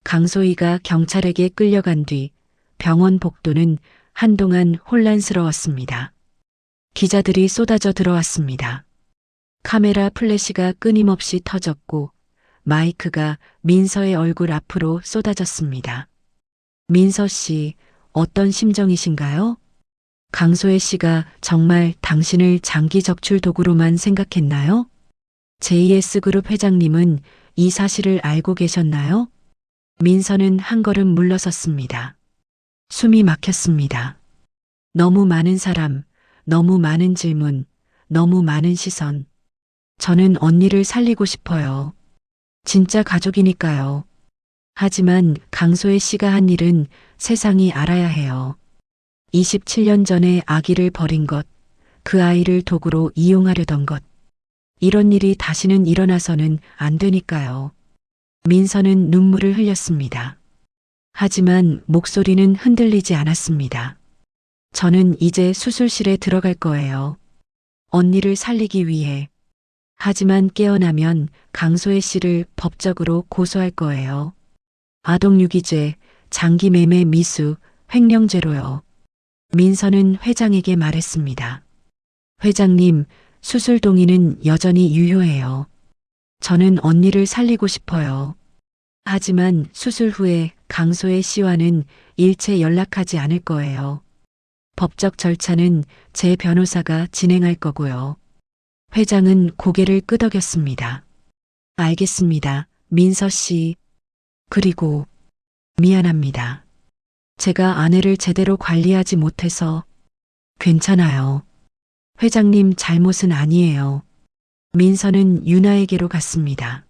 강소희가 경찰에게 끌려간 뒤 병원 복도는 한동안 혼란스러웠습니다. 기자들이 쏟아져 들어왔습니다. 카메라 플래시가 끊임없이 터졌고 마이크가 민서의 얼굴 앞으로 쏟아졌습니다. 민서 씨, 어떤 심정이신가요? 강소혜 씨가 정말 당신을 장기 적출 도구로만 생각했나요? JS그룹 회장님은 이 사실을 알고 계셨나요? 민서는 한 걸음 물러섰습니다. 숨이 막혔습니다. 너무 많은 사람, 너무 많은 질문, 너무 많은 시선. 저는 언니를 살리고 싶어요. 진짜 가족이니까요. 하지만 강소혜 씨가 한 일은 세상이 알아야 해요. 27년 전에 아기를 버린 것, 그 아이를 도구로 이용하려던 것. 이런 일이 다시는 일어나서는 안 되니까요. 민서는 눈물을 흘렸습니다. 하지만 목소리는 흔들리지 않았습니다. 저는 이제 수술실에 들어갈 거예요. 언니를 살리기 위해. 하지만 깨어나면 강소혜 씨를 법적으로 고소할 거예요. 아동유기죄, 장기매매 미수, 횡령죄로요. 민서는 회장에게 말했습니다. 회장님, 수술 동의는 여전히 유효해요. 저는 언니를 살리고 싶어요. 하지만 수술 후에 강소혜 씨와는 일체 연락하지 않을 거예요. 법적 절차는 제 변호사가 진행할 거고요. 회장은 고개를 끄덕였습니다. 알겠습니다, 민서 씨. 그리고 미안합니다. 제가 아내를 제대로 관리하지 못해서. 괜찮아요. 회장님 잘못은 아니에요. 민서는 유나에게로 갔습니다.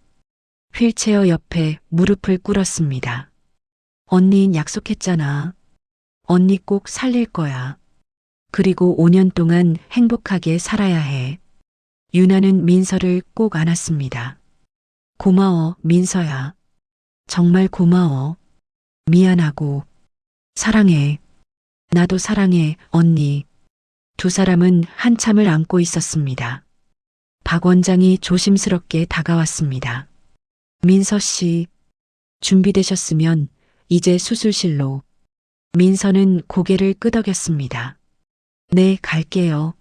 휠체어 옆에 무릎을 꿇었습니다. 언니 약속했잖아. 언니 꼭 살릴 거야. 그리고 5년 동안 행복하게 살아야 해. 유나는 민서를 꼭 안았습니다. 고마워, 민서야. 정말 고마워. 미안하고 사랑해. 나도 사랑해, 언니. 두 사람은 한참을 안고 있었습니다. 박 원장이 조심스럽게 다가왔습니다. 민서 씨, 준비되셨으면 이제 수술실로. 민서는 고개를 끄덕였습니다. 네, 갈게요.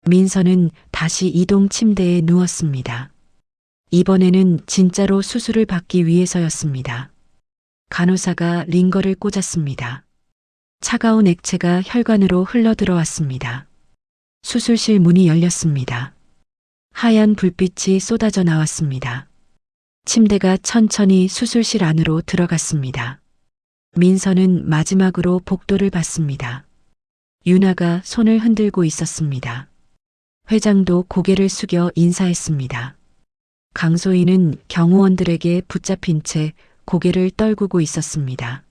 민서는 다시 이동 침대에 누웠습니다. 이번에는 진짜로 수술을 받기 위해서였습니다. 간호사가 링거를 꽂았습니다. 차가운 액체가 혈관으로 흘러 들어왔습니다. 수술실 문이 열렸습니다. 하얀 불빛이 쏟아져 나왔습니다. 침대가 천천히 수술실 안으로 들어갔습니다. 민서는 마지막으로 복도를 봤습니다. 유나가 손을 흔들고 있었습니다. 회장도 고개를 숙여 인사했습니다. 강소희는 경호원들에게 붙잡힌 채 고개를 떨구고 있었습니다.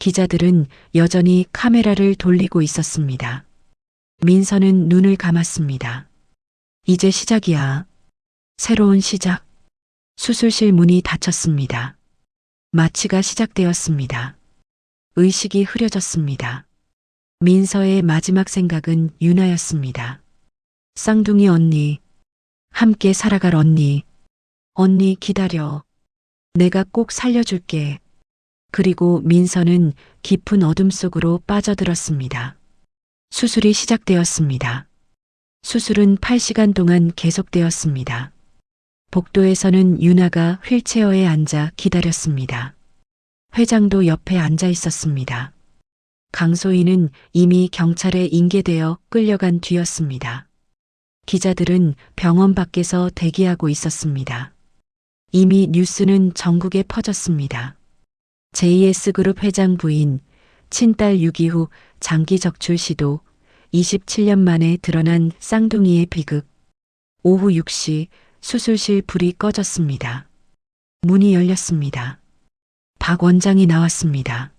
기자들은 여전히 카메라를 돌리고 있었습니다. 민서는 눈을 감았습니다. 이제 시작이야. 새로운 시작. 수술실 문이 닫혔습니다. 마취가 시작되었습니다. 의식이 흐려졌습니다. 민서의 마지막 생각은 유나였습니다. 쌍둥이 언니, 함께 살아갈 언니. 언니 기다려. 내가 꼭 살려줄게. 그리고 민서는 깊은 어둠 속으로 빠져들었습니다. 수술이 시작되었습니다. 수술은 8시간 동안 계속되었습니다. 복도에서는 유나가 휠체어에 앉아 기다렸습니다. 회장도 옆에 앉아 있었습니다. 강소희는 이미 경찰에 인계되어 끌려간 뒤였습니다. 기자들은 병원 밖에서 대기하고 있었습니다. 이미 뉴스는 전국에 퍼졌습니다. JS그룹 회장 부인, 친딸 유기후 장기 적출 시도, 27년 만에 드러난 쌍둥이의 비극. 오후 6시 수술실 불이 꺼졌습니다. 문이 열렸습니다. 박 원장이 나왔습니다.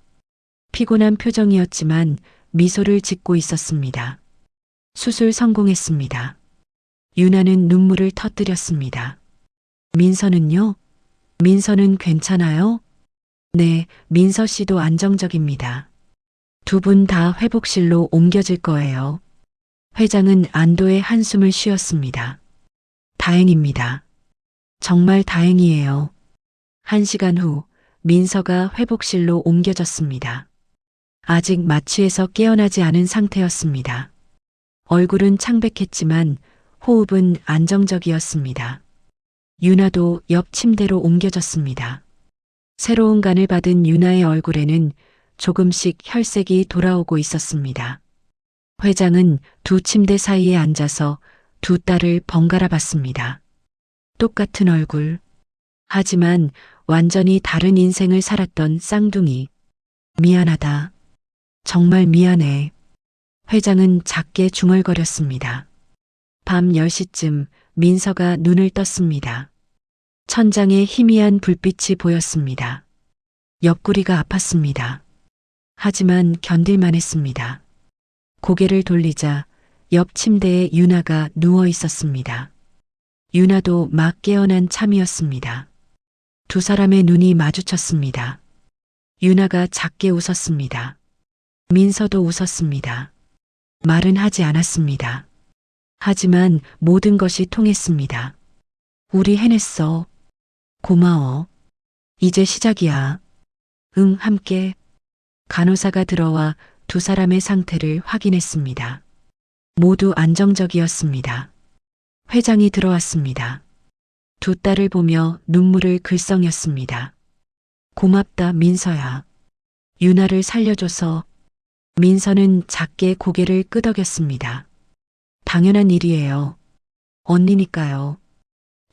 피곤한 표정이었지만 미소를 짓고 있었습니다. 수술 성공했습니다. 유나는 눈물을 터뜨렸습니다. 민서는요? 민서는 괜찮아요? 네, 민서 씨도 안정적입니다. 두 분 다 회복실로 옮겨질 거예요. 회장은 안도의 한숨을 쉬었습니다. 다행입니다. 정말 다행이에요. 1시간 후 민서가 회복실로 옮겨졌습니다. 아직 마취에서 깨어나지 않은 상태였습니다. 얼굴은 창백했지만 호흡은 안정적이었습니다. 유나도 옆 침대로 옮겨졌습니다. 새로운 간을 받은 유나의 얼굴에는 조금씩 혈색이 돌아오고 있었습니다. 회장은 두 침대 사이에 앉아서 두 딸을 번갈아 봤습니다. 똑같은 얼굴. 하지만 완전히 다른 인생을 살았던 쌍둥이. 미안하다. 정말 미안해. 회장은 작게 중얼거렸습니다. 밤 10시쯤 민서가 눈을 떴습니다. 천장에 희미한 불빛이 보였습니다. 옆구리가 아팠습니다. 하지만 견딜만 했습니다. 고개를 돌리자 옆 침대에 유나가 누워 있었습니다. 유나도 막 깨어난 참이었습니다. 두 사람의 눈이 마주쳤습니다. 유나가 작게 웃었습니다. 민서도 웃었습니다. 말은 하지 않았습니다. 하지만 모든 것이 통했습니다. 우리 해냈어. 고마워. 이제 시작이야. 응, 함께. 간호사가 들어와 두 사람의 상태를 확인했습니다. 모두 안정적이었습니다. 회장이 들어왔습니다. 두 딸을 보며 눈물을 글썽였습니다. 고맙다, 민서야. 유나를 살려줘서. 민서는 작게 고개를 끄덕였습니다. 당연한 일이에요. 언니니까요.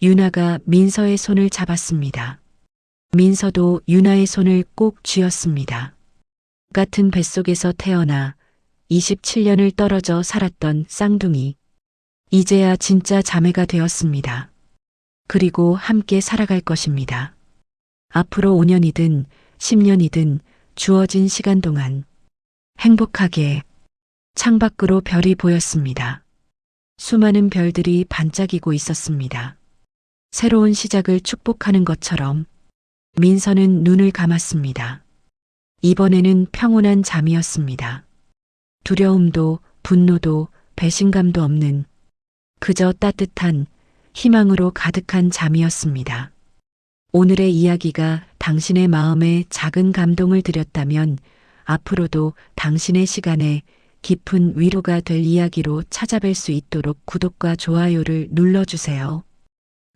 유나가 민서의 손을 잡았습니다. 민서도 유나의 손을 꼭 쥐었습니다. 같은 뱃속에서 태어나 27년을 떨어져 살았던 쌍둥이. 이제야 진짜 자매가 되었습니다. 그리고 함께 살아갈 것입니다. 앞으로 5년이든 10년이든 주어진 시간 동안 행복하게. 창밖으로 별이 보였습니다. 수많은 별들이 반짝이고 있었습니다. 새로운 시작을 축복하는 것처럼. 민서는 눈을 감았습니다. 이번에는 평온한 잠이었습니다. 두려움도 분노도 배신감도 없는 그저 따뜻한 희망으로 가득한 잠이었습니다. 오늘의 이야기가 당신의 마음에 작은 감동을 드렸다면 앞으로도 당신의 시간에 깊은 위로가 될 이야기로 찾아뵐 수 있도록 구독과 좋아요를 눌러주세요.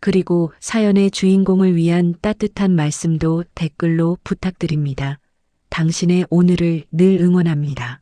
그리고 사연의 주인공을 위한 따뜻한 말씀도 댓글로 부탁드립니다. 당신의 오늘을 늘 응원합니다.